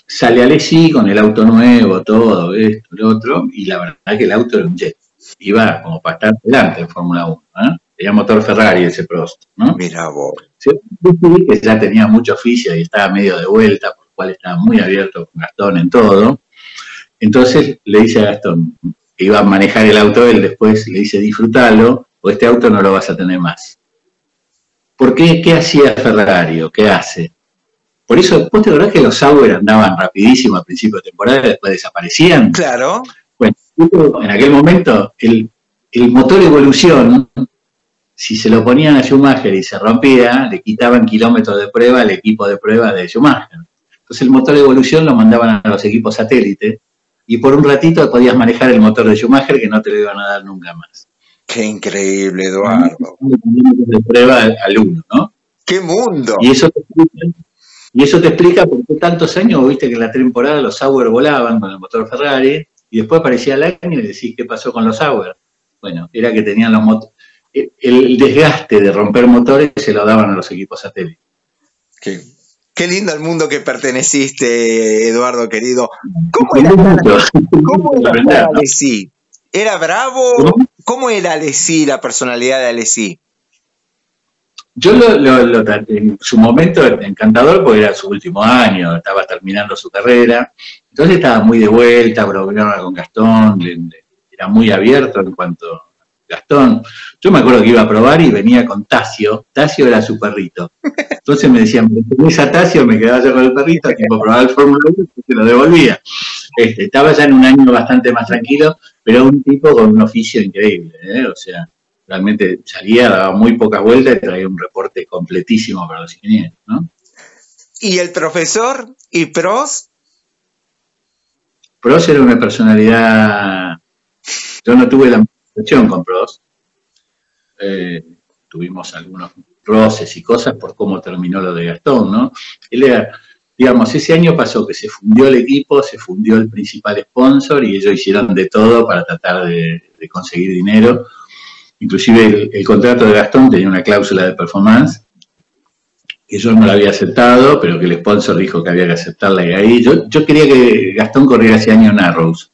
sale Alesi con el auto nuevo, todo esto, lo otro, y la verdad que el auto era un jet. Iba como para estar delante en Fórmula 1, ¿eh? Tenía motor Ferrari ese Prost, ¿no? Mira vos. Que ya tenía mucho oficio y estaba medio de vuelta, por lo cual estaba muy abierto con Gastón en todo. Entonces le dice a Gastón, que iba a manejar el auto él después, le dice, disfrútalo, o este auto no lo vas a tener más. ¿Por qué? ¿Qué hacía Ferrari o qué hace? Por eso, ¿vos te acordás que los Sauber andaban rapidísimo al principio de temporada y después desaparecían? Claro. Bueno, en aquel momento, el motor Evolución, si se lo ponían a Schumacher y se rompía, le quitaban kilómetros de prueba al equipo de prueba de Schumacher. Entonces el motor Evolución lo mandaban a los equipos satélite y por un ratito podías manejar el motor de Schumacher que no te lo iban a dar nunca más. Qué increíble, Eduardo. De prueba al 1, ¿no? ¡Qué mundo! Y eso te explica por qué tantos años viste que en la temporada los Sauber volaban con el motor Ferrari y después aparecía el año y decís qué pasó con los Sauber. Bueno, era que tenían los motores. El desgaste de romper motores se lo daban a los equipos satélites. Qué lindo el mundo que perteneciste, Eduardo, querido. ¿Cómo era Alessi? ¿Era bravo? ¿Cómo era Alessi, la personalidad de Alessi? Yo en su momento encantador porque era su último año, estaba terminando su carrera, entonces estaba muy de vuelta, bromeaba con Gastón, era muy abierto en cuanto a Gastón. Yo me acuerdo que iba a probar y venía con Tasio era su perrito. Entonces me decían, ¿me tenés a Tasio? Me quedaba yo con el perrito, tipo probaba el Fórmula 1 y se lo devolvía. Estaba ya en un año bastante más tranquilo, pero un tipo con un oficio increíble, o sea, realmente salía, daba muy pocas vueltas y traía un reporte completísimo para los ingenieros, ¿no? ¿Y el profesor? ¿Y Prost? Prost era una personalidad... Yo no tuve la relación con Prost. Tuvimos algunos roces y cosas por cómo terminó lo de Gastón, ¿no? Él era, digamos, ese año pasó que se fundió el equipo, se fundió el principal sponsor y ellos hicieron de todo para tratar de conseguir dinero. Inclusive el contrato de Gastón tenía una cláusula de performance que yo no la había aceptado, pero que el sponsor dijo que había que aceptarla y ahí. Yo quería que Gastón corriera ese año en Arrows.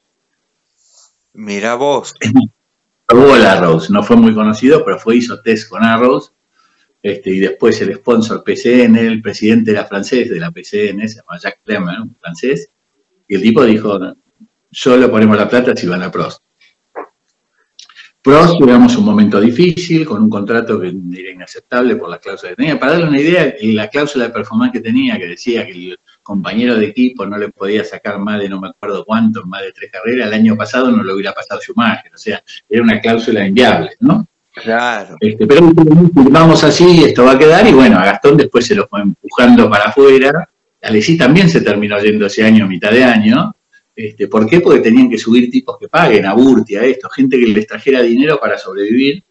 Mira vos. Probó el Arrows, no fue muy conocido, pero hizo test con Arrows. Y después el sponsor PCN, el presidente era francés de la PCN, se llama Jacques Clément, un francés, y el tipo dijo, solo ponemos la plata si van a Prost. Prost tuvimos un momento difícil, con un contrato que era inaceptable por las cláusulas que tenía. Para darle una idea, la cláusula de performance que tenía, que decía que el compañero de equipo no le podía sacar más de no me acuerdo cuánto, más de 3 carreras, el año pasado no lo hubiera pasado Schumacher, o sea, era una cláusula inviable, ¿no? Claro. Pero vamos así, esto va a quedar, y bueno, a Gastón después se lo fue empujando para afuera. Alessi también se terminó yendo ese año, mitad de año. ¿Por qué? Porque tenían que subir tipos que paguen, a Burti, a esto, gente que les trajera dinero para sobrevivir,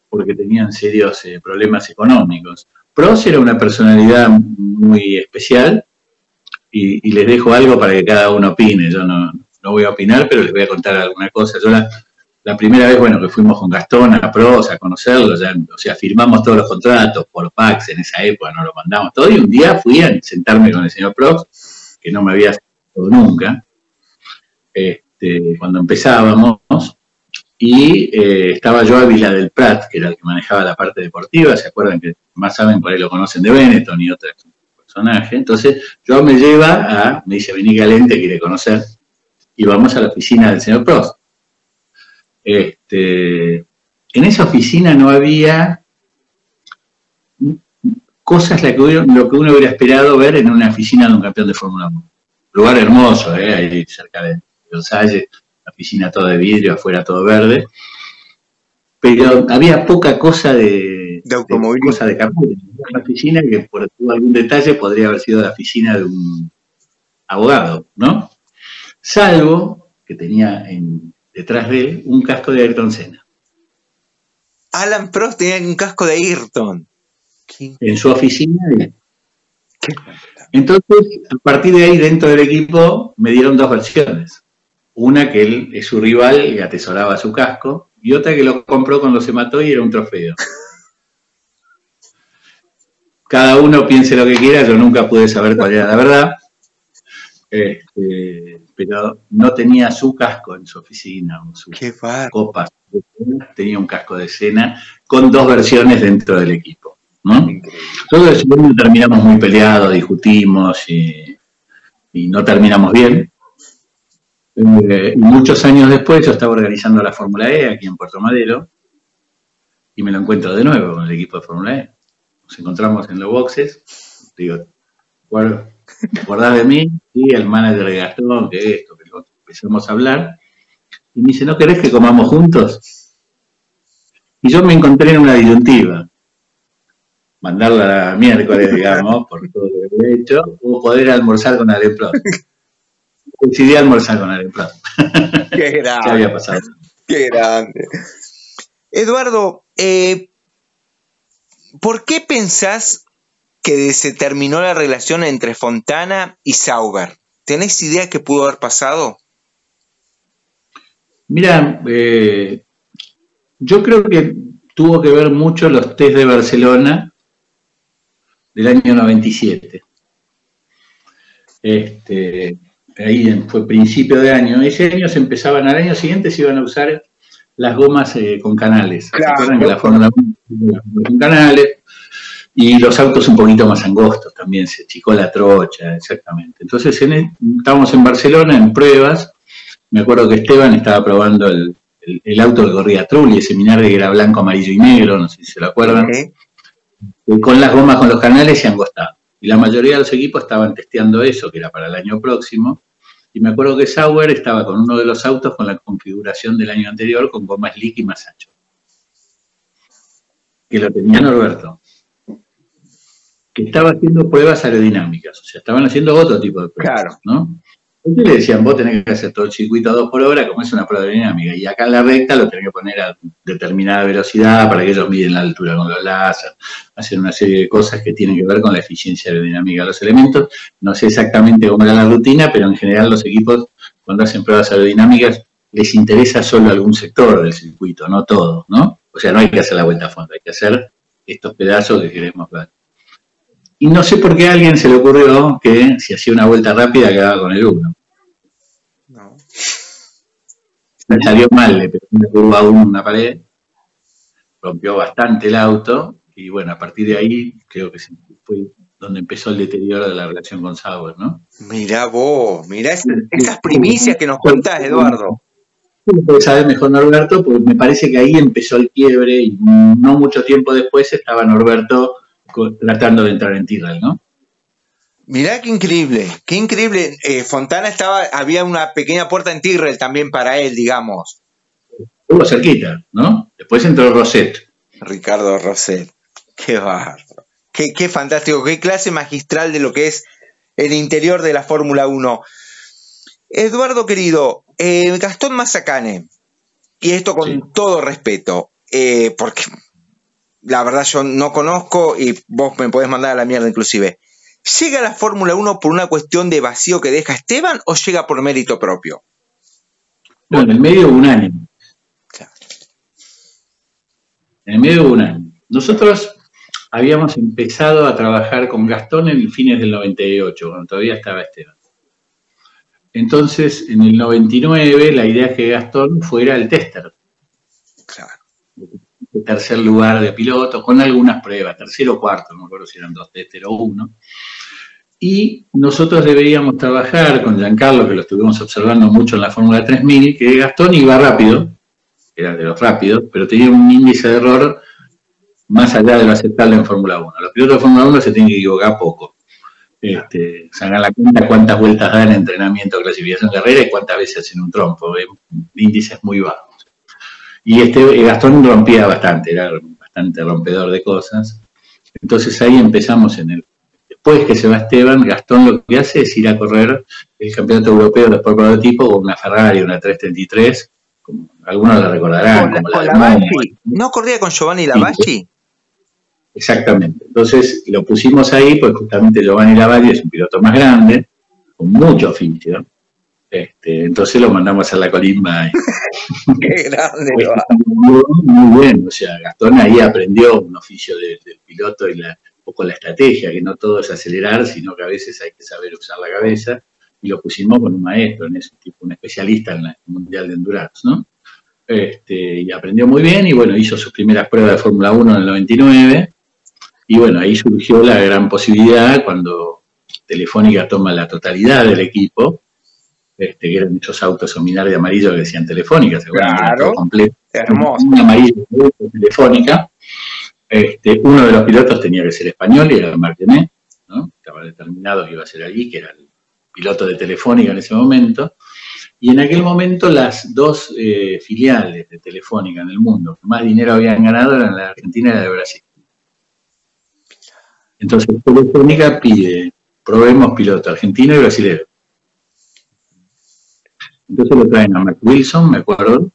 porque tenían serios problemas económicos. Prost era una personalidad muy especial, y les dejo algo para que cada uno opine. Yo no voy a opinar, pero les voy a contar alguna cosa. Yo la primera vez, bueno, que fuimos con Gastón a Prost a conocerlo, ya, o sea, firmamos todos los contratos por Pax en esa época, nos lo mandamos todo, y un día fui a sentarme con el señor Prost, que no me había sentado nunca, cuando empezábamos, y estaba yo Ávila del Prat, que era el que manejaba la parte deportiva, ¿se acuerdan? Que más saben, por ahí lo conocen de Benetton y otros personajes. Entonces, yo me dice, vení Galente, quiere conocer, y vamos a la oficina del señor Prost. En esa oficina no había cosas lo que uno hubiera esperado ver en una oficina de un campeón de Fórmula 1. Lugar hermoso, ahí cerca de Versalles, la oficina toda de vidrio, afuera todo verde, pero había poca cosa de automovilismo, cosa de carrera. Una oficina que por algún detalle podría haber sido la oficina de un abogado, ¿no? Salvo que tenía detrás de él un casco de Ayrton Senna. Alan Prost tenía un casco de Ayrton. En su oficina. Entonces, a partir de ahí, dentro del equipo, me dieron 2 versiones. Una que él es su rival y atesoraba su casco, y otra que lo compró cuando se mató y era un trofeo. Cada uno piense lo que quiera, yo nunca pude saber cuál era la verdad. Pero no tenía su casco en su oficina, o su copa, tenía un casco de Senna con 2 versiones dentro del equipo, ¿no? Entonces terminamos muy peleados, discutimos y no terminamos bien. Muchos años después yo estaba organizando la Fórmula E aquí en Puerto Madero y me lo encuentro de nuevo con el equipo de Fórmula E. Nos encontramos en los boxes, digo, bueno, ¿te acordás de mí? Sí, el manager de Gastón, que esto, que lo otro. Empezamos a hablar. Y me dice, ¿no querés que comamos juntos? Y yo me encontré en una disyuntiva. Mandarla a miércoles, digamos, por todo lo que había hecho, o poder almorzar con Alain Prost. Decidí almorzar con Alain Prost. Qué grande. ¿Qué había pasado? Qué grande. Eduardo, ¿por qué pensás que se terminó la relación entre Fontana y Sauber? ¿Tenés idea qué pudo haber pasado? Mira, Yo creo que tuvo que ver mucho los test de Barcelona del año 97. Ahí fue principio de año. Ese año se empezaban, al año siguiente se iban a usar las gomas con canales. Claro. ¿Se acuerdan que la Fórmula 1 con canales? Y los autos un poquito más angostos también, se achicó la trocha, exactamente. Entonces estábamos en Barcelona en pruebas. Me acuerdo que Esteban estaba probando el auto que corría Trulli, ese Minardi que era blanco, amarillo y negro, no sé si se lo acuerdan. Con las gomas con los canales y angostado. Y la mayoría de los equipos estaban testeando eso, que era para el año próximo. Y me acuerdo que Sauber estaba con uno de los autos con la configuración del año anterior, con goma slick y más ancho. Que lo tenía Norberto. Que estaba haciendo pruebas aerodinámicas. O sea, estaban haciendo otro tipo de pruebas, claro, ¿no? Entonces le decían, vos tenés que hacer todo el circuito a 2 por hora, como es una prueba aerodinámica. Y acá en la recta lo tenés que poner a determinada velocidad para que ellos miden la altura con los láser. Hacen una serie de cosas que tienen que ver con la eficiencia aerodinámica de los elementos. No sé exactamente cómo era la rutina, pero en general los equipos, cuando hacen pruebas aerodinámicas, les interesa solo algún sector del circuito, no todo, ¿no? O sea, no hay que hacer la vuelta a fondo, hay que hacer estos pedazos que queremos ver. Y no sé por qué a alguien se le ocurrió que si hacía una vuelta rápida quedaba con el 1. no. Me salió mal, le pegó una curva a una pared, rompió bastante el auto, y bueno, a partir de ahí creo que fue donde empezó el deterioro de la relación con Sauber, ¿no? Mirá vos, mirá esas primicias que nos contás, Eduardo. Tú puedes saber mejor Norberto, porque me parece que ahí empezó el quiebre, y no mucho tiempo después estaba Norberto tratando de entrar en Tyrrell, ¿no? Mirá qué increíble, qué increíble. Fontana había una pequeña puerta en Tyrrell también para él, digamos. Estuvo cerquita, ¿no? Después entró Rosset. Ricardo Rosset, qué bárbaro, qué fantástico, qué clase magistral de lo que es el interior de la Fórmula 1. Eduardo querido, Gastón Mazacane, y esto con todo respeto, porque la verdad yo no conozco y vos me podés mandar a la mierda inclusive. ¿Llega a la Fórmula 1 por una cuestión de vacío que deja Esteban o llega por mérito propio? No, en el medio hubo un año. Claro. En el medio hubo un año. Nosotros habíamos empezado a trabajar con Gastón en fines del 98, cuando todavía estaba Esteban. Entonces, en el 99, la idea es que Gastón fuera el tester. Claro. De tercer lugar de piloto, con algunas pruebas, tercero o cuarto, no me acuerdo si eran 2 tester o 1. Y nosotros deberíamos trabajar con Giancarlo, que lo estuvimos observando mucho en la Fórmula 3000, que Gastón iba rápido, era de los rápidos, pero tenía un índice de error más allá de lo aceptable en Fórmula 1. Los pilotos de Fórmula 1 se tienen que equivocar poco. Se hagan la cuenta cuántas vueltas dan en entrenamiento, clasificación de carrera y cuántas veces hacen un trompo, índices muy bajos. Y Gastón rompía bastante, era bastante rompedor de cosas. Entonces ahí empezamos después que se va Esteban, Gastón lo que hace es ir a correr el campeonato europeo de Sport Prototipo con una Ferrari, una 333, como algunos la recordarán, como la de Lavaggi. ¿No corría con Giovanni Lavaggi? Sí. Exactamente. Entonces lo pusimos ahí, pues justamente Giovanni Lavaggi es un piloto más grande, con mucho oficio. Entonces lo mandamos a la colimba. Qué grande. Muy bien, o sea, Gastón ahí aprendió un oficio del piloto y un poco la estrategia, que no todo es acelerar, sino que a veces hay que saber usar la cabeza, y lo pusimos con un maestro, en ese tipo, un especialista en el Mundial de Endurance, ¿no? Y aprendió muy bien, y bueno, hizo sus primeras pruebas de Fórmula 1 en el 99, y bueno, ahí surgió la gran posibilidad cuando Telefónica toma la totalidad del equipo, que eran esos autos Minardi amarillo que decían Telefónica, seguramente claro, todo completo. Hermoso. Un amarillo de Telefónica. Uno de los pilotos tenía que ser español y era Martinet, ¿no? Estaba determinado que iba a ser allí, que era el piloto de Telefónica en ese momento. Y en aquel momento las dos filiales de Telefónica en el mundo que más dinero habían ganado eran la Argentina y la de Brasil. Entonces Telefónica pide, probemos piloto argentino y brasilero. Entonces lo traen a Mac Wilson, me acuerdo,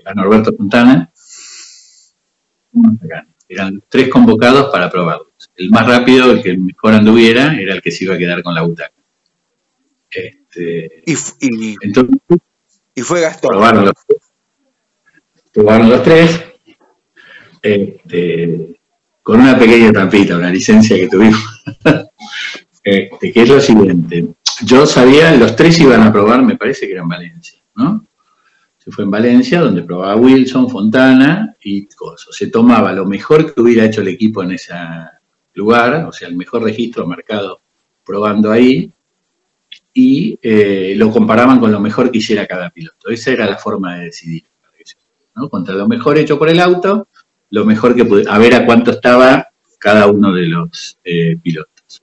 a Norberto Fontana. Eran 3 convocados para probarlos. El más rápido, el que mejor anduviera, era el que se iba a quedar con la butaca. Entonces, y fue Gastón. Probaron probaron los tres, con una pequeña trampita, una licencia que tuvimos, que es lo siguiente. Yo sabía, los tres iban a probar, me parece que era en Valencia, ¿no? Se fue en Valencia, donde probaba Wilson, Fontana y Coso. Se tomaba lo mejor que hubiera hecho el equipo en ese lugar, o sea, el mejor registro marcado probando ahí, y lo comparaban con lo mejor que hiciera cada piloto. Esa era la forma de decidir, ¿no? Contra lo mejor hecho por el auto, lo mejor que pudiera, a ver a cuánto estaba cada uno de los pilotos.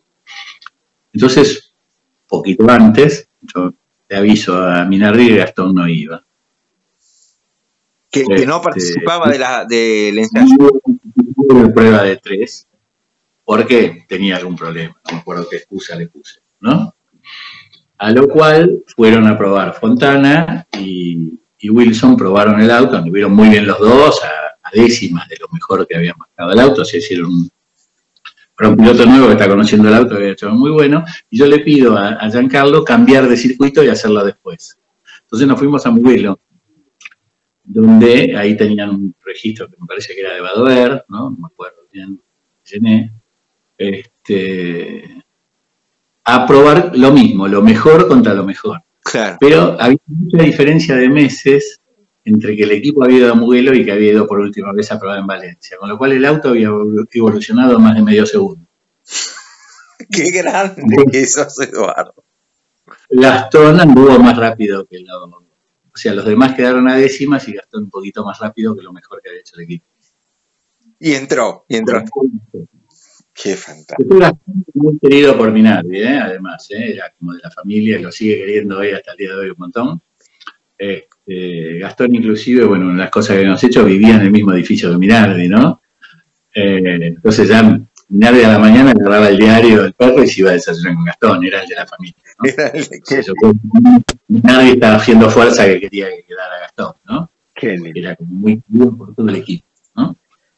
Entonces, poquito antes, yo le aviso a Minardi que Gastón no iba. Que no participaba del ensayo. Una prueba de 3, porque tenía algún problema, no me acuerdo qué excusa le puse, ¿no? A lo cual fueron a probar Fontana y Wilson, probaron el auto, anduvieron muy bien los dos, a décimas de lo mejor que había marcado el auto, se hicieron para un piloto nuevo que está conociendo el auto, había hecho muy bueno, y yo le pido a Giancarlo cambiar de circuito y hacerlo después. Entonces nos fuimos a Mugello, donde ahí tenían un registro que me parece que era de Badoer, ¿no? No me acuerdo bien, llené, a probar lo mismo, lo mejor contra lo mejor. Claro. Pero había mucha diferencia de meses entre que el equipo había ido a Mugello y que había ido por última vez a probar en Valencia, con lo cual el auto había evolucionado más de medio segundo. ¡Qué grande que sos, Eduardo! Gastón anduvo más rápido que o sea, los demás quedaron a décimas y Gastón un poquito más rápido que lo mejor que había hecho el equipo. Y entró. Qué fantástico. Fue Gastón muy querido por Minardi, además, era como de la familia, lo sigue queriendo hoy hasta el día de hoy un montón. Gastón inclusive, bueno, una de las cosas que habíamos hecho, vivía en el mismo edificio que Minardi, ¿no? Entonces ya Minardi a la mañana agarraba el diario del perro y se iba a desayunar con Gastón, era el de la familia, ¿no? Minardi estaba haciendo fuerza que quería que quedara Gastón, ¿no? Era como muy bien por todo el equipo, ¿no?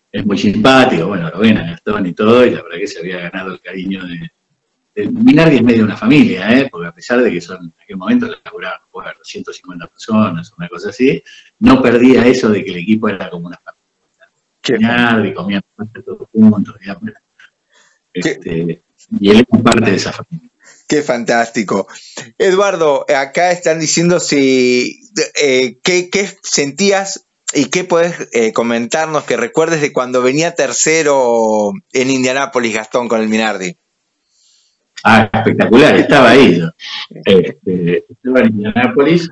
Es muy simpático, bueno, lo ven a Gastón y todo, y la verdad que se había ganado el cariño de Minardi es medio una familia, porque a pesar de que en aquel momento laburaban 150 personas, una cosa así, no perdía eso de que el equipo era como una familia. Minardi comían todos juntos, digamos. Y él es parte de esa familia. Qué fantástico. Eduardo, acá están diciendo qué sentías y qué puedes comentarnos que recuerdes de cuando venía tercero en Indianápolis Gastón con el Minardi. Espectacular, estaba ahí yo. Estaba en Indianápolis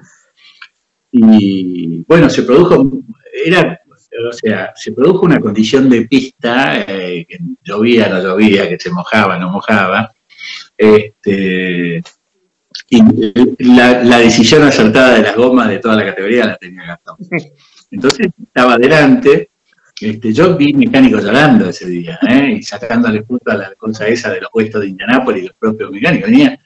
y bueno, se produjo una condición de pista, que llovía, no llovía, que se mojaba, no mojaba, y la decisión acertada de las gomas de toda la categoría la tenía Gastón. Entonces estaba adelante. Yo vi mecánicos llorando ese día, y sacándole punto a la cosa esa de los puestos de Indianápolis, los propios mecánicos. Venían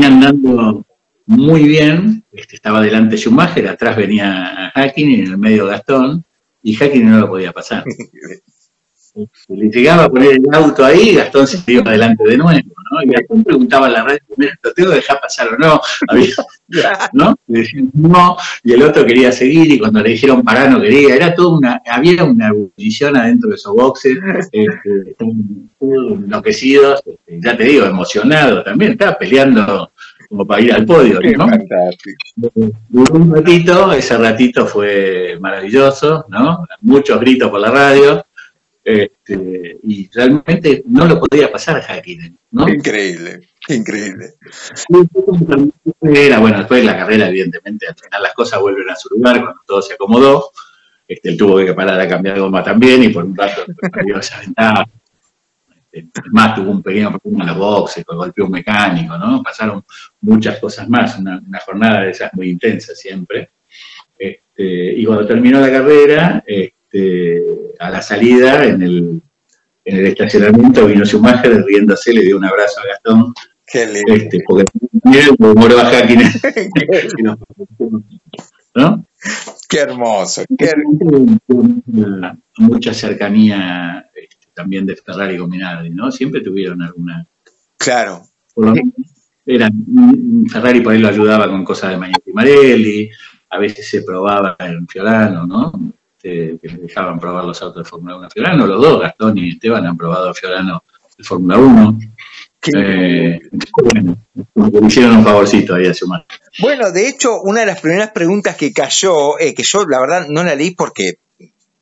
andando muy bien, estaba delante Schumacher, atrás venía Hakkinen y en el medio Gastón, y Hakkinen no lo podía pasar. Le llegaba a poner el auto ahí, Gastón se iba adelante de nuevo, ¿no? Y Gastón preguntaba a la radio, ¿lo tengo que dejar pasar o no? ¿No? Le decían no, y el otro quería seguir, y cuando le dijeron parar no quería, era había una ebullición adentro de esos boxes, enloquecidos, ya te digo, emocionados también, estaba peleando como para ir al podio, ¿no? Duró un ratito, ese ratito fue maravilloso, ¿no? Muchos gritos por la radio. Y realmente no lo podía pasar a Hakkinen, ¿no? Increíble. Bueno, después de la carrera, evidentemente, al final las cosas vuelven a su lugar cuando todo se acomodó. Él tuvo que parar a cambiar goma también y por un rato perdió esa ventaja. Además tuvo un pequeño problema en los boxes, golpeó un mecánico, ¿no? Pasaron muchas cosas más, una jornada de esas muy intensa siempre. Y cuando terminó la carrera, a la salida, en el estacionamiento, vino Schumacher riéndose, le dio un abrazo a Gastón. Qué lindo. Porque él demoró a Hakkinen. ¿No? Qué hermoso. Mucha cercanía también de Ferrari con Minardi, ¿no? Siempre tuvieron alguna... Claro. Ferrari por ahí lo ayudaba con cosas de Magneti Marelli, a veces se probaba en Fiorano, ¿no? Que les dejaban probar los autos de Fórmula 1 a Fiorano, los dos, Gastón y Esteban, han probado a Fiorano de Fórmula 1. Bueno, me hicieron un favorcito ahí hace un año. Bueno, de hecho, una de las primeras preguntas que cayó, que yo la verdad no la leí porque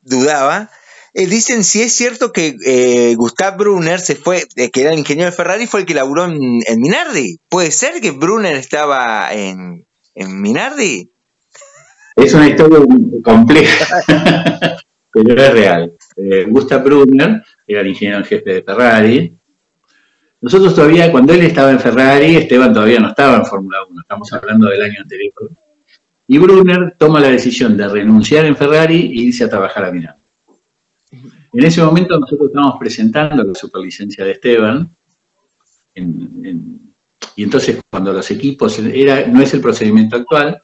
dudaba, dicen si es cierto que Gustav Brunner se fue, que era el ingeniero de Ferrari, fue el que laburó en Minardi. ¿Puede ser que Brunner estaba en Minardi? Es una historia compleja, pero es real. Gustav Brunner era el ingeniero en jefe de Ferrari. Nosotros todavía, cuando él estaba en Ferrari, Esteban todavía no estaba en Fórmula 1, estamos hablando del año anterior. Y Brunner toma la decisión de renunciar en Ferrari e irse a trabajar a Milán. En ese momento nosotros estábamos presentando la superlicencia de Esteban, y entonces cuando los equipos, no es el procedimiento actual,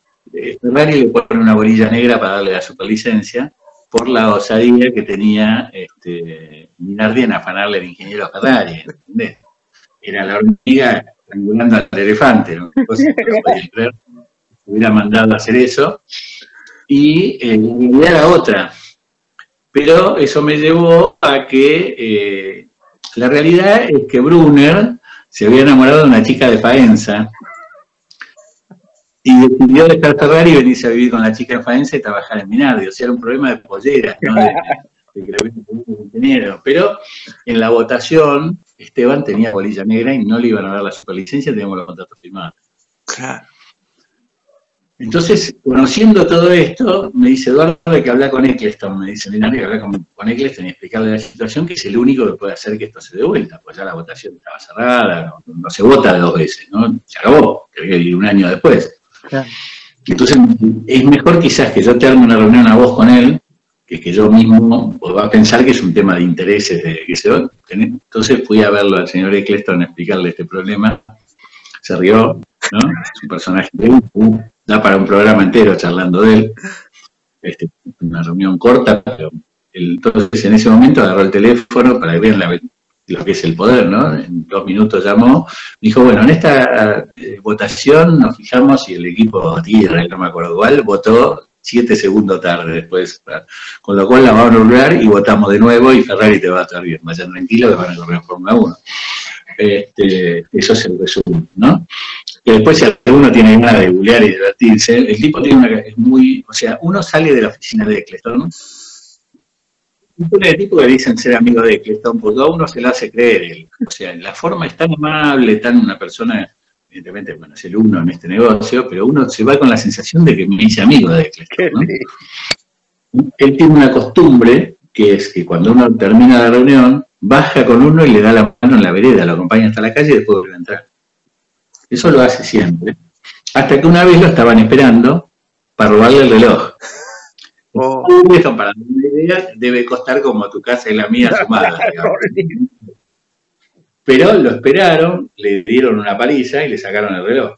Ferrari le pone una bolilla negra para darle la superlicencia por la osadía que tenía Minardi en afanarle al ingeniero Ferrari, ¿entendés? Era la hormiga estrangulando al elefante, ¿no? Cosa que no podía creer, hubiera mandado a hacer eso, y la realidad era otra. Pero eso me llevó a que la realidad es que Brunner se había enamorado de una chica de Faenza y decidió dejar Ferrari y venirse a vivir con la chica de Faenza y trabajar en Minardi. O sea, era un problema de polleras, ¿no? De que lo había tenido un ingeniero. Pero en la votación, Esteban tenía bolilla negra y no le iban a dar la superlicencia, teníamos los contratos firmados. Claro. Entonces, conociendo todo esto, me dice Eduardo, hay que hablar con Eccleston. Me dice, mira, hay que hablar con Eccleston y explicarle la situación, que es el único que puede hacer que esto se dé vuelta, pues ya la votación estaba cerrada, no se vota 2 veces, ¿no? Se acabó, que ir un año después. Claro. Entonces, es mejor quizás que yo te arme una reunión a vos con él, que yo mismo va a pensar que es un tema de intereses, entonces fui a verlo al señor Eccleston a explicarle este problema, se rió, ¿no? Es un personaje da para un programa entero charlando de él, una reunión corta, pero entonces en ese momento agarró el teléfono para ver lo que es el poder, ¿no? En 2 minutos llamó, dijo, bueno, en esta votación nos fijamos y el equipo tierra, no me acuerdo cuál, votó 7 segundos tarde después, con lo cual la vamos a anular y votamos de nuevo y Ferrari te va a estar bien, vayan tranquilos que van a correr en Fórmula 1. Eso es el resumen, ¿no? Que después si alguno tiene ganas de googlear y divertirse, el tipo tiene o sea, uno sale de la oficina de Eccleston, ¿no? Un tipo que dicen ser amigo de Eccleston, porque a uno se lo hace creer, o sea, la forma es tan amable, tan una persona, evidentemente, bueno, es el uno en este negocio, pero uno se va con la sensación de que me hice amigo de Eccleston, ¿no? Él tiene una costumbre, que es que cuando uno termina la reunión, baja con uno y le da la mano en la vereda, lo acompaña hasta la calle y después vuelve a entrar. Eso lo hace siempre. Hasta que una vez lo estaban esperando para robarle el reloj. Esto, para dar una idea, debe costar como tu casa y la mía sumada. Pero lo esperaron, le dieron una paliza y le sacaron el reloj.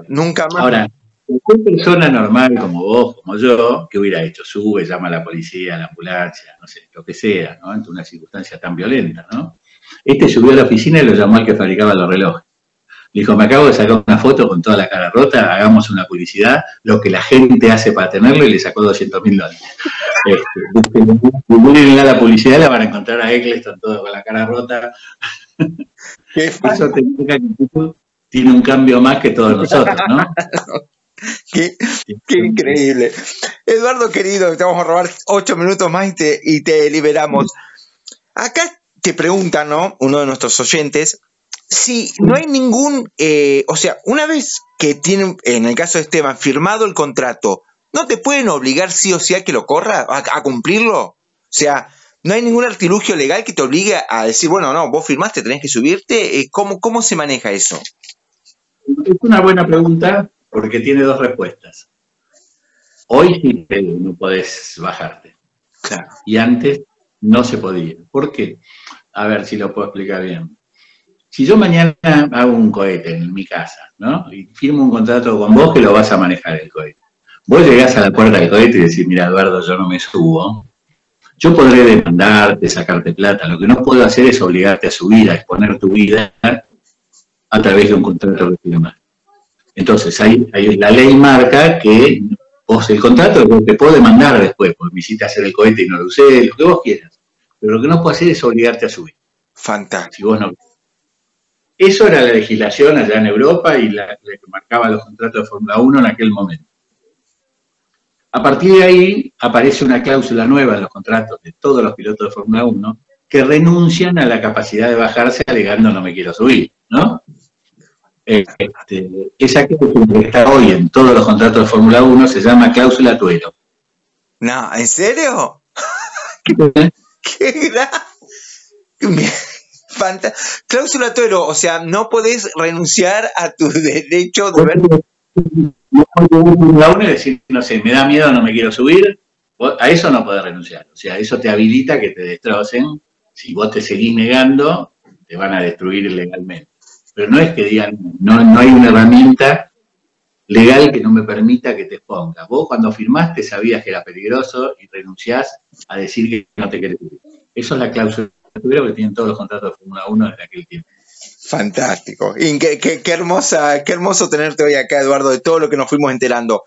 Nunca más. Ahora, cualquier persona normal como vos, como yo, ¿qué hubiera hecho? Sube, llama a la policía, a la ambulancia, no sé, lo que sea, ¿no? Ante una circunstancia tan violenta, ¿no? Subió a la oficina y lo llamó al que fabricaba los relojes. Le dijo, me acabo de sacar una foto con toda la cara rota, hagamos una publicidad, lo que la gente hace para tenerlo, y le sacó $200.000. Busquen la publicidad, la van a encontrar a Eccleston todo con la cara rota. Eso te indica que tiene un cambio más que todos nosotros, ¿no? Qué increíble. Eduardo, querido, te vamos a robar 8 minutos más y te liberamos. Acá te preguntan, ¿no? Uno de nuestros oyentes, si no hay ningún, o sea, una vez que tienen, en el caso de Esteban, firmado el contrato, ¿no te pueden obligar sí o sí a que lo corra, a cumplirlo? O sea, ¿no hay ningún artilugio legal que te obligue a decir, bueno, no, vos firmaste, tenés que subirte? ¿Cómo se maneja eso? Es una buena pregunta porque tiene 2 respuestas. Hoy sí no podés bajarte. Claro. Y antes no se podía. ¿Por qué? A ver si lo puedo explicar bien. Si yo mañana hago un cohete en mi casa, ¿no? Y firmo un contrato con vos que lo vas a manejar el cohete. Vos llegás a la puerta del cohete y decís, mira, Eduardo, yo no me subo. Yo podré demandarte, sacarte plata. Lo que no puedo hacer es obligarte a subir, a exponer tu vida a través de un contrato que firmas. Entonces, la ley marca que vos el contrato te puedo demandar después, porque me hiciste hacer el cohete y no lo usé, lo que vos quieras. Pero lo que no puedo hacer es obligarte a subir. Fantástico. Si vos no. Eso era la legislación allá en Europa y la que marcaba los contratos de Fórmula 1 en aquel momento. A partir de ahí aparece una cláusula nueva en los contratos de todos los pilotos de Fórmula 1 que renuncian a la capacidad de bajarse alegando no me quiero subir, ¿no? Esa cláusula que está hoy en todos los contratos de Fórmula 1 se llama cláusula Tuero. No, ¿en serio? ¡Qué gran! Cláusula Tuero, o sea, no podés renunciar a tu derecho de ver. No puedo ir a Fórmula 1 y decir, no sé, me da miedo, no me quiero subir. A eso no podés renunciar. O sea, eso te habilita que te destrocen. Si vos te seguís negando, te van a destruir legalmente. Pero no es que digan, no hay una herramienta legal que no me permita que te exponga. Vos cuando firmaste sabías que era peligroso y renunciás a decir que no te querés subir. Eso es la cláusula que tienen todos los contratos de Fórmula 1 desde aquel tiempo. Fantástico. Y qué hermoso tenerte hoy acá, Eduardo, de todo lo que nos fuimos enterando.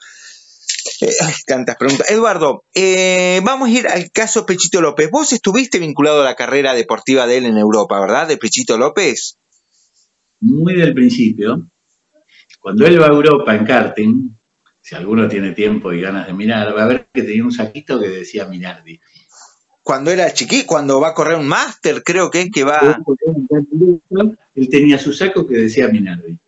Tantas preguntas. Eduardo, vamos a ir al caso Pechito López. Vos estuviste vinculado a la carrera deportiva de él en Europa, ¿verdad? De Pechito López. Muy del principio. Cuando él va a Europa en karting, si alguno tiene tiempo y ganas de mirar, va a ver que tenía un saquito que decía Minardi. Cuando era chiquito, cuando va a correr un máster, creo que va... Él tenía su saco que decía Minardi.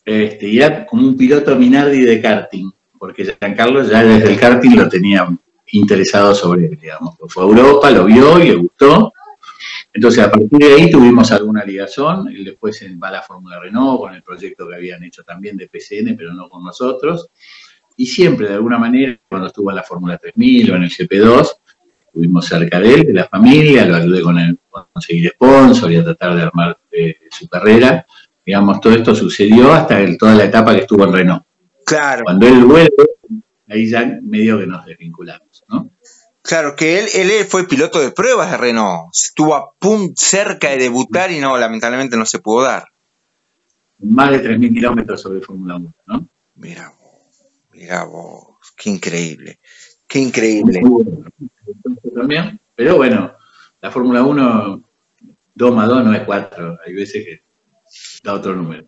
Y era como un piloto Minardi de karting, porque Giancarlo ya desde el karting lo tenía interesado sobre él, digamos. Fue a Europa, lo vio y le gustó. Entonces, a partir de ahí tuvimos alguna ligazón. Él después va a la Fórmula Renault con el proyecto que habían hecho también de PCN, pero no con nosotros. Y siempre, de alguna manera, cuando estuvo en la Fórmula 3000 o en el GP2, estuvimos cerca de él, de la familia, lo ayudé con conseguir sponsor y a tratar de armar su carrera. Digamos, todo esto sucedió hasta toda la etapa que estuvo en Renault. Claro. Cuando él vuelve, ahí ya medio que nos desvinculamos, ¿no? Claro, que él fue piloto de pruebas de Renault. Estuvo a punto cerca de debutar y no, lamentablemente no se pudo dar. Más de 3.000 kilómetros sobre Fórmula 1, ¿no? Mira vos, qué increíble. Qué increíble. También, pero bueno, la Fórmula 1 2 más 2 no es 4, hay veces que da otro número.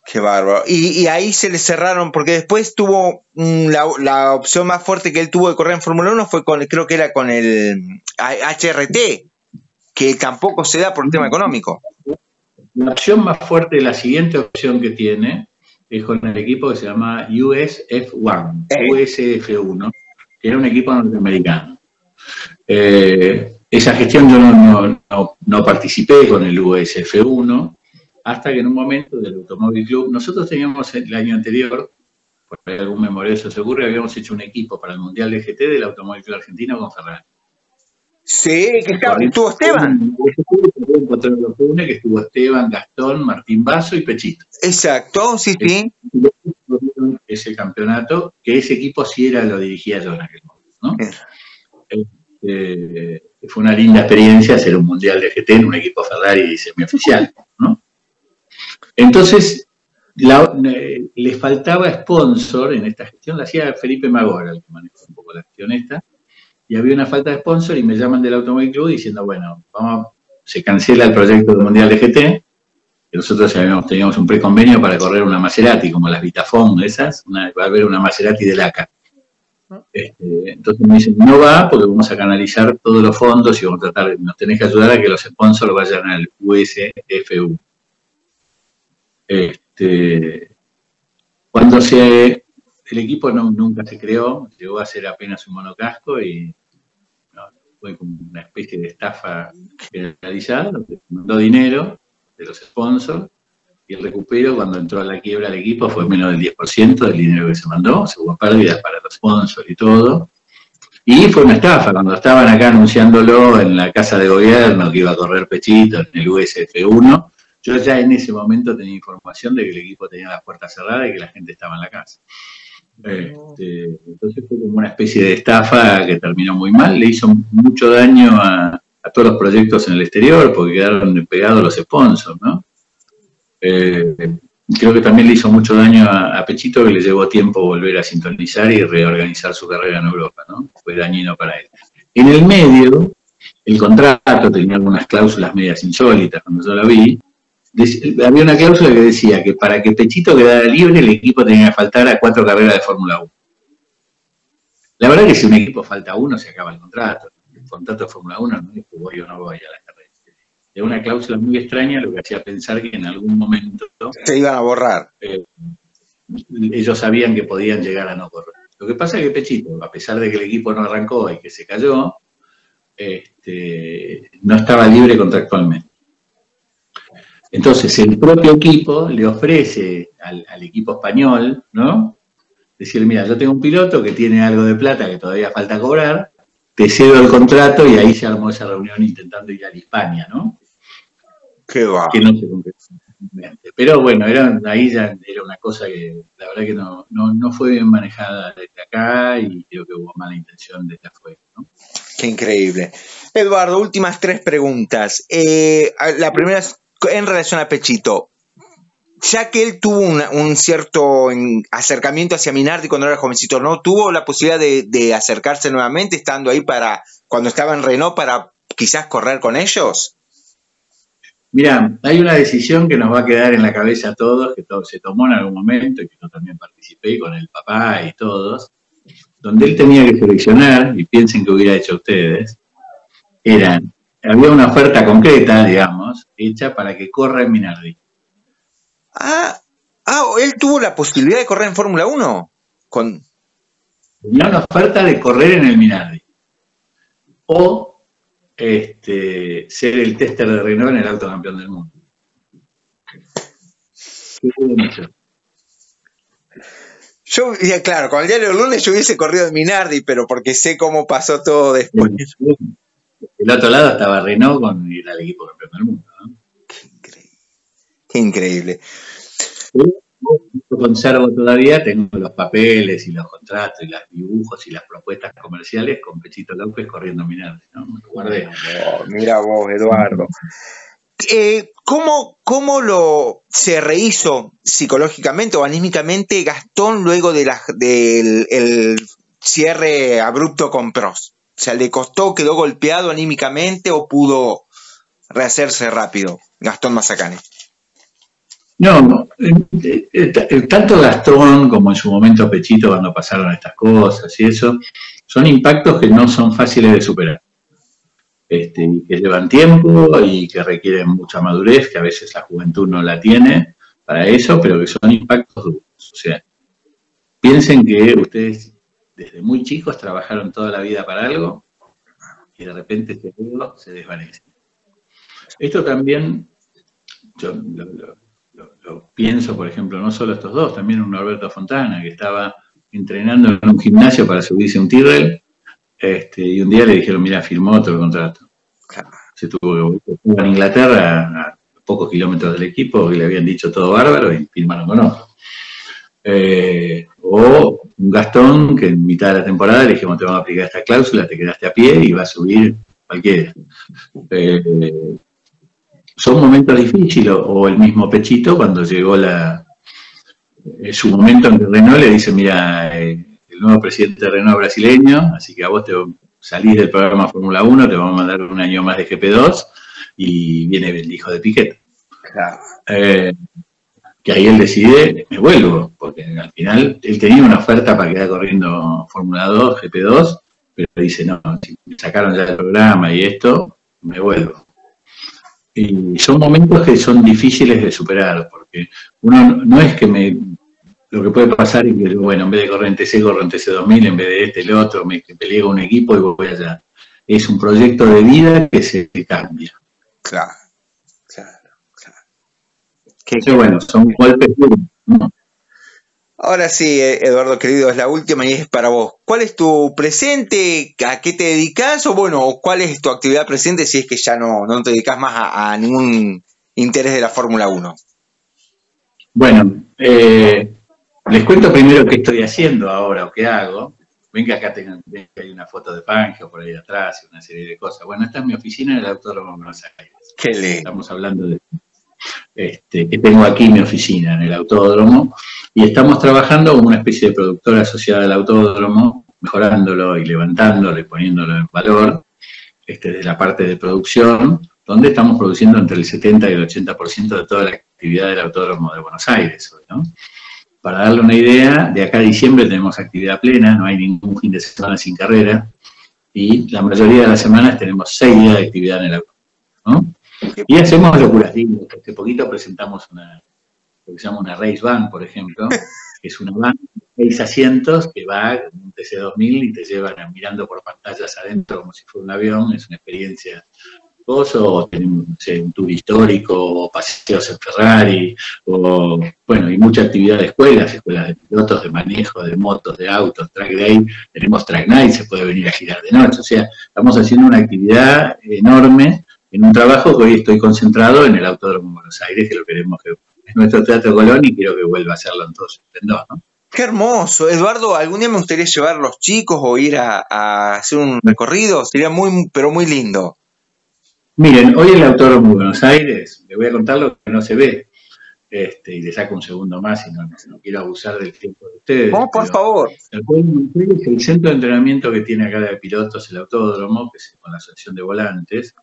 Qué bárbaro. Y ahí se le cerraron, porque después tuvo la opción más fuerte que él tuvo de correr en Fórmula 1 fue creo que era con el HRT, que tampoco se da por un tema económico. La opción más fuerte, la siguiente opción que tiene, es con el equipo que se llama USF1, USF1, que era un equipo norteamericano. Esa gestión yo no participé con el USF1, hasta que en un momento del Automóvil Club, nosotros teníamos el año anterior, por algún memorial se ocurre, habíamos hecho un equipo para el Mundial de GT del Automóvil Club Argentino con Ferrari. Sí, que estuvo Esteban. Que estuvo Esteban, Gastón, Martín Basso y Pechito. Exacto, sí. Ese campeonato, que ese equipo sí lo dirigía yo en aquel momento, ¿no? Fue una linda experiencia hacer un Mundial de GT en un equipo Ferrari semioficial, ¿no? Entonces, le faltaba sponsor en esta gestión, la hacía Felipe Magora, el que manejó un poco la gestión esta, y había una falta de sponsor y me llaman del Automóvil Club diciendo, bueno, se cancela el proyecto del Mundial de GT, que nosotros teníamos un preconvenio para correr una Maserati, como las Vitafón, esas, va a haber una Maserati del ACA. Entonces me dicen, no va porque vamos a canalizar todos los fondos y vamos a tratar, nos tenés que ayudar a que los sponsors vayan al USF1. Cuando el equipo nunca se creó, llegó a ser apenas un monocasco y fue como una especie de estafa generalizada, donde mandó dinero de los sponsors y el recupero cuando entró a la quiebra el equipo fue menos del 10% del dinero que se mandó, se hubo pérdidas para los sponsors y todo. Y fue una estafa, cuando estaban acá anunciándolo en la casa de gobierno que iba a correr Pechito en el USF1, yo ya en ese momento tenía información de que el equipo tenía las puertas cerradas y que la gente estaba en la casa. Entonces fue como una especie de estafa que terminó muy mal, le hizo mucho daño a todos los proyectos en el exterior porque quedaron pegados los sponsors, ¿no? Que creo que también le hizo mucho daño a Pechito, que le llevó tiempo volver a sintonizar y reorganizar su carrera en Europa, ¿no? Fue dañino para él. En el medio, el contrato tenía algunas cláusulas medias insólitas, cuando yo la vi. Había una cláusula que decía que para que Pechito quedara libre, el equipo tenía que faltar a 4 carreras de Fórmula 1. La verdad que si un equipo falta uno, se acaba el contrato. El contrato de Fórmula 1 no es que voy o no voy a la carrera. Era una cláusula muy extraña, lo que hacía pensar que en algún momento se iban a borrar. Ellos sabían que podían llegar a no correr. Lo que pasa es que Pechito, a pesar de que el equipo no arrancó y que se cayó, no estaba libre contractualmente. Entonces el propio equipo le ofrece al equipo español, ¿no? Decirle, mira, yo tengo un piloto que tiene algo de plata que todavía falta cobrar, te cedo el contrato, y ahí se armó esa reunión intentando ir a España, ¿no? Qué va. Que no se concretó. Pero bueno, ahí ya era una cosa que la verdad que no fue bien manejada desde acá, y creo que hubo mala intención desde afuera, ¿no? Qué increíble. Eduardo, últimas 3 preguntas. La primera es en relación a Pechito. Ya que él tuvo un cierto acercamiento hacia Minardi cuando era jovencito, ¿no? ¿Tuvo la posibilidad de acercarse nuevamente estando ahí cuando estaba en Renault, para quizás correr con ellos? Mira, hay una decisión que nos va a quedar en la cabeza a todos, que se tomó en algún momento, y que yo también participé con el papá y todos, donde él tenía que seleccionar, y piensen que hubiera hecho ustedes, había una oferta concreta, digamos, hecha para que corra en Minardi. Él tuvo la posibilidad de correr en Fórmula 1. Tenía una oferta de correr en el Minardi. O ser el tester de Renault en el auto campeón del mundo. Claro, con el diario del lunes yo hubiese corrido en Minardi, pero porque sé cómo pasó todo después. Del otro lado estaba Renault con el equipo campeón del mundo, ¿no? Qué increíble. Yo conservo todavía, tengo los papeles y los contratos y los dibujos y las propuestas comerciales con Pechito López corriendo Minardi, ¿no? Me lo guardé. Mira vos, Eduardo. ¿Cómo se rehizo psicológicamente o anímicamente Gastón luego del cierre abrupto con Prost? O sea, ¿le costó, quedó golpeado anímicamente o pudo rehacerse rápido Gastón Mazacane? No, tanto Gastón como en su momento Pechito, cuando pasaron estas cosas y eso, son impactos que no son fáciles de superar. Que llevan tiempo y que requieren mucha madurez, que a veces la juventud no la tiene para eso, pero que son impactos duros. O sea, piensen que ustedes desde muy chicos trabajaron toda la vida para algo y de repente ese algo se desvanece. Esto también, yo lo pienso, por ejemplo, no solo estos dos, también un Norberto Fontana, que estaba entrenando en un gimnasio para subirse a un Tyrrell, y un día le dijeron, mira, firmó otro contrato. Se tuvo que volver a Inglaterra, a pocos kilómetros del equipo, y le habían dicho todo bárbaro, y firmaron con otro. O un Gastón, que en mitad de la temporada le dijimos, te vamos a aplicar esta cláusula, te quedaste a pie y va a subir cualquiera. Son momentos difíciles, o el mismo Pechito, cuando llegó su momento en que Renault le dice, mira, el nuevo presidente de Renault brasileño, así que a vos te salís del programa Fórmula 1, te vamos a mandar un año más de GP2, y viene el hijo de Piquet. Claro. Que ahí él decide, me vuelvo, porque al final él tenía una oferta para quedar corriendo Fórmula 2, GP2, pero dice, no, si me sacaron ya del programa y esto, me vuelvo. Y son momentos que son difíciles de superar, porque uno no es que lo que puede pasar es que, bueno, en vez de correr en TC, corro en TC2000, en vez de el otro, me peleo con un equipo y voy allá. Es un proyecto de vida que se cambia. Claro. Entonces, bueno, son golpes duros, ¿no? Ahora sí, Eduardo querido, es la última y es para vos. ¿Cuál es tu presente? ¿A qué te dedicas? O bueno, ¿cuál es tu actividad presente si es que ya no te dedicas más a ningún interés de la Fórmula 1? Bueno, les cuento primero qué estoy haciendo ahora o qué hago. Ven que acá hay una foto de Fangio por ahí atrás y una serie de cosas. Bueno, esta es mi oficina en el Autódromo de Buenos Aires. Qué lindo. Estamos hablando de... que tengo aquí en mi oficina, en el autódromo, y estamos trabajando como una especie de productora asociada al autódromo, mejorándolo y levantándolo y poniéndolo en valor, de la parte de producción, donde estamos produciendo entre el 70 y el 80% de toda la actividad del Autódromo de Buenos Aires hoy, ¿no? Para darle una idea, de acá a diciembre tenemos actividad plena, no hay ningún fin de semana sin carrera, y la mayoría de las semanas tenemos 6 días de actividad en el autódromo, ¿no? Y hacemos locuras lindas. Hace poquito presentamos lo que se llama una race van, por ejemplo, que es una van de 6 asientos que va con un TC2000 y te llevan mirando por pantallas adentro como si fuera un avión. Es una experiencia o tenemos, no sé, un tour histórico, o paseos en Ferrari, o bueno, y mucha actividad de escuelas de pilotos, de manejo, de motos, de autos, track day, tenemos track night, se puede venir a girar de noche, o sea, estamos haciendo una actividad enorme en un trabajo que hoy estoy concentrado en el Autódromo de Buenos Aires, que lo queremos, que es nuestro Teatro Colón, y quiero que vuelva a hacerlo en todo su esplendor, ¿no? Qué hermoso, Eduardo. Algún día me gustaría llevar a los chicos o ir a hacer un recorrido, sería muy, pero muy lindo. Miren, hoy en el Autódromo de Buenos Aires, les voy a contar lo que no se ve, y le saco un segundo más y no quiero abusar del tiempo de ustedes. No, por favor. El centro de entrenamiento que tiene acá de pilotos, el autódromo, que es con la asociación de volantes,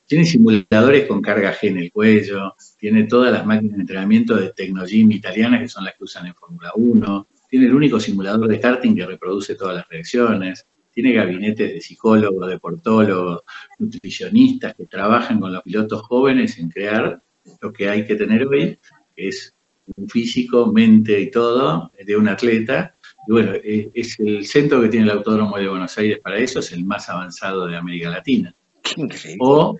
tiene simuladores con carga G en el cuello, tiene todas las máquinas de entrenamiento de Tecnogym italianas, que son las que usan en Fórmula 1, tiene el único simulador de karting que reproduce todas las reacciones, tiene gabinetes de psicólogos, deportólogos, nutricionistas que trabajan con los pilotos jóvenes en crear lo que hay que tener hoy, que es un físico, mente y todo de un atleta. Y bueno, es el centro que tiene el Autódromo de Buenos Aires para eso, es el más avanzado de América Latina. O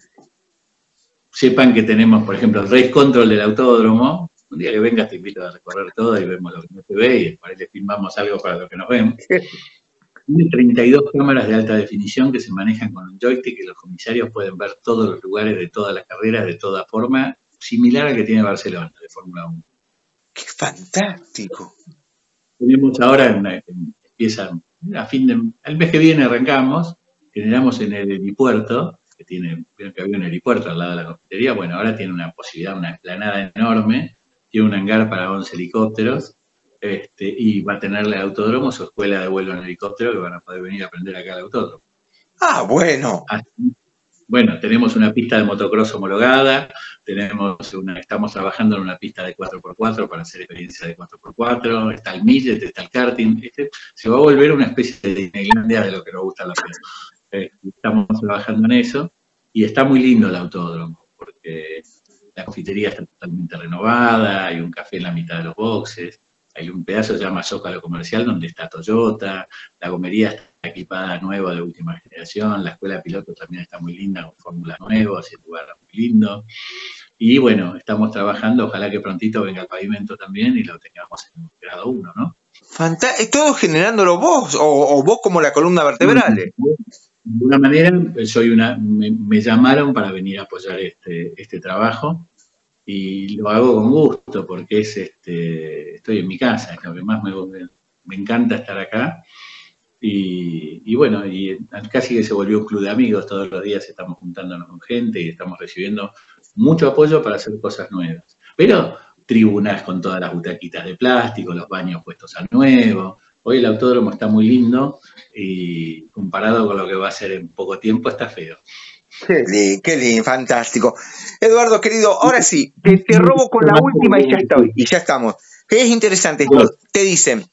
sepan que tenemos, por ejemplo, el race control del autódromo. Un día que vengas te invito a recorrer todo y vemos lo que no se ve y después le filmamos algo para lo que nos vemos. Tiene 32 cámaras de alta definición que se manejan con un joystick, que los comisarios pueden ver todos los lugares de todas las carreras de toda forma, similar a que tiene Barcelona de Fórmula 1. ¡Qué fantástico! Tenemos ahora, empieza el mes que viene arrancamos, generamos en el helipuerto, vieron que había un helipuerto al lado de la confitería, bueno, ahora tiene una posibilidad, una explanada enorme, tiene un hangar para 11 helicópteros, y va a tener el autódromo su escuela de vuelo en helicóptero que van a poder venir a aprender acá al autódromo. ¡Ah, bueno! Bueno, tenemos una pista de motocross homologada, estamos trabajando en una pista de 4x4 para hacer experiencia de 4x4, está el millet, está el karting, se va a volver una especie de Disneylandia de lo que nos gusta la gente. Estamos trabajando en eso, y está muy lindo el autódromo, porque la confitería está totalmente renovada, hay un café en la mitad de los boxes, hay un pedazo que se llama Zócalo Comercial donde está Toyota, la gomería está equipada nueva de última generación, la escuela de pilotos también está muy linda con fórmulas nuevas, y el lugar muy lindo. Y bueno, estamos trabajando, ojalá que prontito venga el pavimento también y lo tengamos en grado 1, ¿no? ¿Todo generándolo vos o vos como la columna vertebral? De alguna manera, me llamaron para venir a apoyar este trabajo. Y lo hago con gusto porque estoy en mi casa, es lo que más me encanta estar acá. Y bueno, y casi que se volvió un club de amigos, todos los días estamos juntándonos con gente y estamos recibiendo mucho apoyo para hacer cosas nuevas. Pero tribunas con todas las butaquitas de plástico, los baños puestos a nuevo. Hoy el autódromo está muy lindo y comparado con lo que va a ser en poco tiempo está feo. Qué lindo, fantástico. Eduardo, querido, ahora sí, te robo con la última y ya estamos. Que es interesante esto. Te dicen,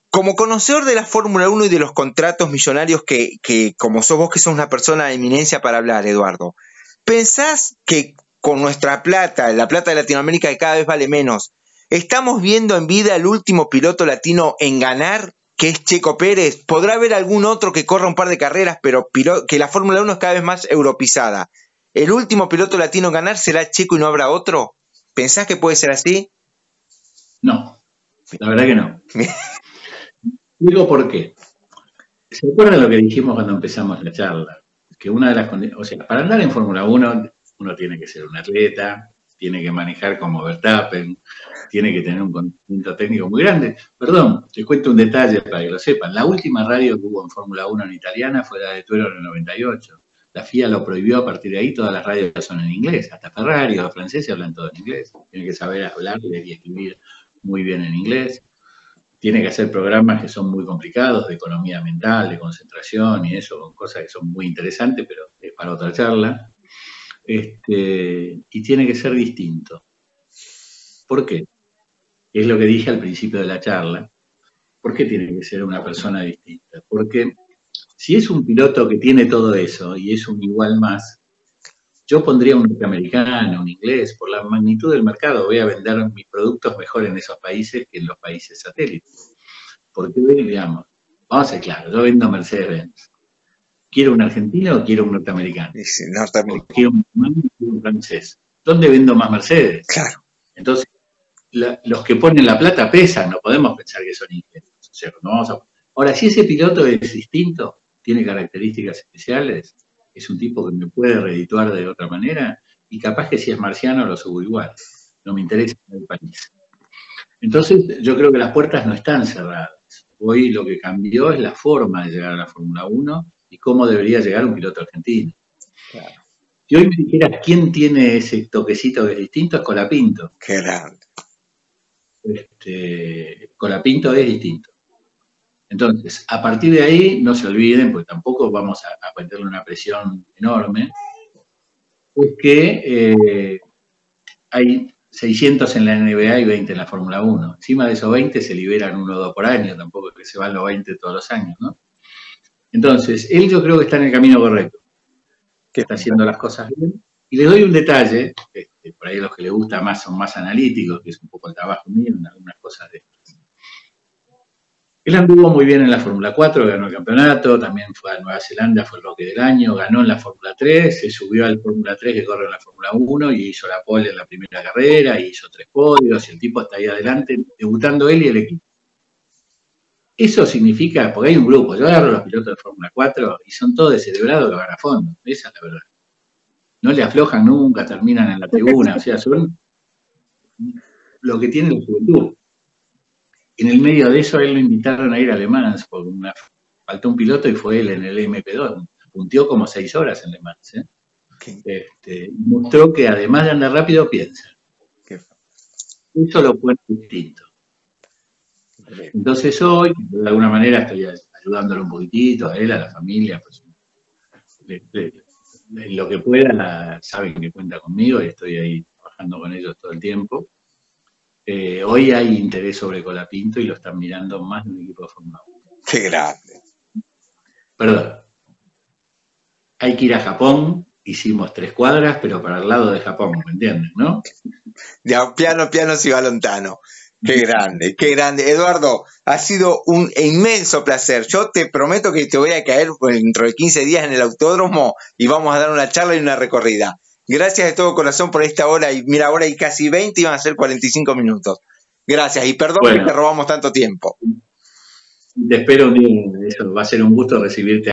como conocedor de la Fórmula 1 y de los contratos millonarios que como sos vos, que sos una persona de eminencia para hablar, Eduardo, ¿pensás que con nuestra plata, la plata de Latinoamérica que cada vez vale menos, estamos viendo en vida el último piloto latino en ganar, que es Checo Pérez? ¿Podrá haber algún otro que corra un par de carreras, pero que la Fórmula 1 es cada vez más europizada? ¿El último piloto latino en ganar será Checo y no habrá otro? ¿Pensás que puede ser así? No, la verdad que no. Digo por qué. ¿Se acuerdan lo que dijimos cuando empezamos la charla? Que una de las condiciones, o sea, para andar en Fórmula 1, uno tiene que ser un atleta, tiene que manejar como Verstappen, tiene que tener un conocimiento técnico muy grande. Perdón, te cuento un detalle para que lo sepan. La última radio que hubo en Fórmula 1 en italiana fue la de Tuero en el 98. La FIA lo prohibió, a partir de ahí todas las radios son en inglés, hasta Ferrari o los franceses hablan todo en inglés. Tiene que saber hablar y escribir muy bien en inglés. Tiene que hacer programas que son muy complicados, de economía mental, de concentración y eso, con cosas que son muy interesantes, pero es para otra charla. Y tiene que ser distinto. ¿Por qué? Es lo que dije al principio de la charla. ¿Por qué tiene que ser una persona distinta? Porque si es un piloto que tiene todo eso y es un igual más, yo pondría un norteamericano, un inglés, por la magnitud del mercado. Voy a vender mis productos mejor en esos países que en los países satélites. Porque, digamos, vamos a ser claros, yo vendo Mercedes-Benz. ¿Quiero un argentino o quiero un norteamericano? Sí, norteamericano. ¿Quiero un alemán o quiero un francés? ¿Dónde vendo más Mercedes? Claro. Entonces, los que ponen la plata pesan, no podemos pensar que son ingenuos. O sea, no vamos a... Ahora, si ese piloto es distinto, tiene características especiales, es un tipo que me puede redituar de otra manera, y capaz que si es marciano lo subo igual. No me interesa el país. Entonces, yo creo que las puertas no están cerradas. Hoy lo que cambió es la forma de llegar a la Fórmula 1 y cómo debería llegar un piloto argentino. Claro. Si hoy me dijeras quién tiene ese toquecito que es distinto, es Colapinto. Qué grande. Colapinto es distinto. Entonces, a partir de ahí, no se olviden, porque tampoco vamos a meterle una presión enorme, es que hay 600 en la NBA y 20 en la Fórmula 1. Encima de esos 20 se liberan 1 o 2 por año, tampoco es que se van los 20 todos los años, ¿no? Entonces, él yo creo que está en el camino correcto, que está haciendo las cosas bien. Y les doy un detalle, por ahí los que les gusta más son más analíticos, que es un poco el trabajo mío en algunas cosas de estas. Él anduvo muy bien en la Fórmula 4, ganó el campeonato, también fue a Nueva Zelanda, fue el Rookie del Año, ganó en la Fórmula 3, se subió al Fórmula 3 que corre en la Fórmula 1 y hizo la pole en la primera carrera, y hizo 3 podios, y el tipo está ahí adelante, debutando él y el equipo. Eso significa, porque hay un grupo, yo agarro a los pilotos de Fórmula 4 y son todos descerebrados que van a fondo, esa es la verdad. No le aflojan nunca, terminan en la tribuna, o sea, son lo que tiene la juventud. En el medio de eso, a él lo invitaron a ir a Le Mans, porque faltó un piloto y fue él en el MP2. Punteó como 6 horas en Le Mans. Mostró que además de andar rápido, piensa. Eso lo pone distinto. Entonces hoy, de alguna manera, estoy ayudándolo un poquitito, a él, a la familia. Pues, en lo que pueda, saben que cuenta conmigo y estoy ahí trabajando con ellos todo el tiempo. Hoy hay interés sobre Colapinto y lo están mirando más de un equipo de Fórmula 1. ¡Qué grande! Perdón. Hay que ir a Japón, hicimos 3 cuadras, pero para el lado de Japón, ¿me entienden, no? Ya, piano, y va lontano. ¡Qué grande, qué grande! Eduardo, ha sido un inmenso placer. Yo te prometo que te voy a caer dentro de 15 días en el autódromo y vamos a dar una charla y una recorrida. Gracias de todo corazón por esta hora, y mira, ahora hay casi 20 y van a ser 45 minutos. Gracias, y perdón que te robamos tanto tiempo. Te espero un día, eso va a ser un gusto recibirte.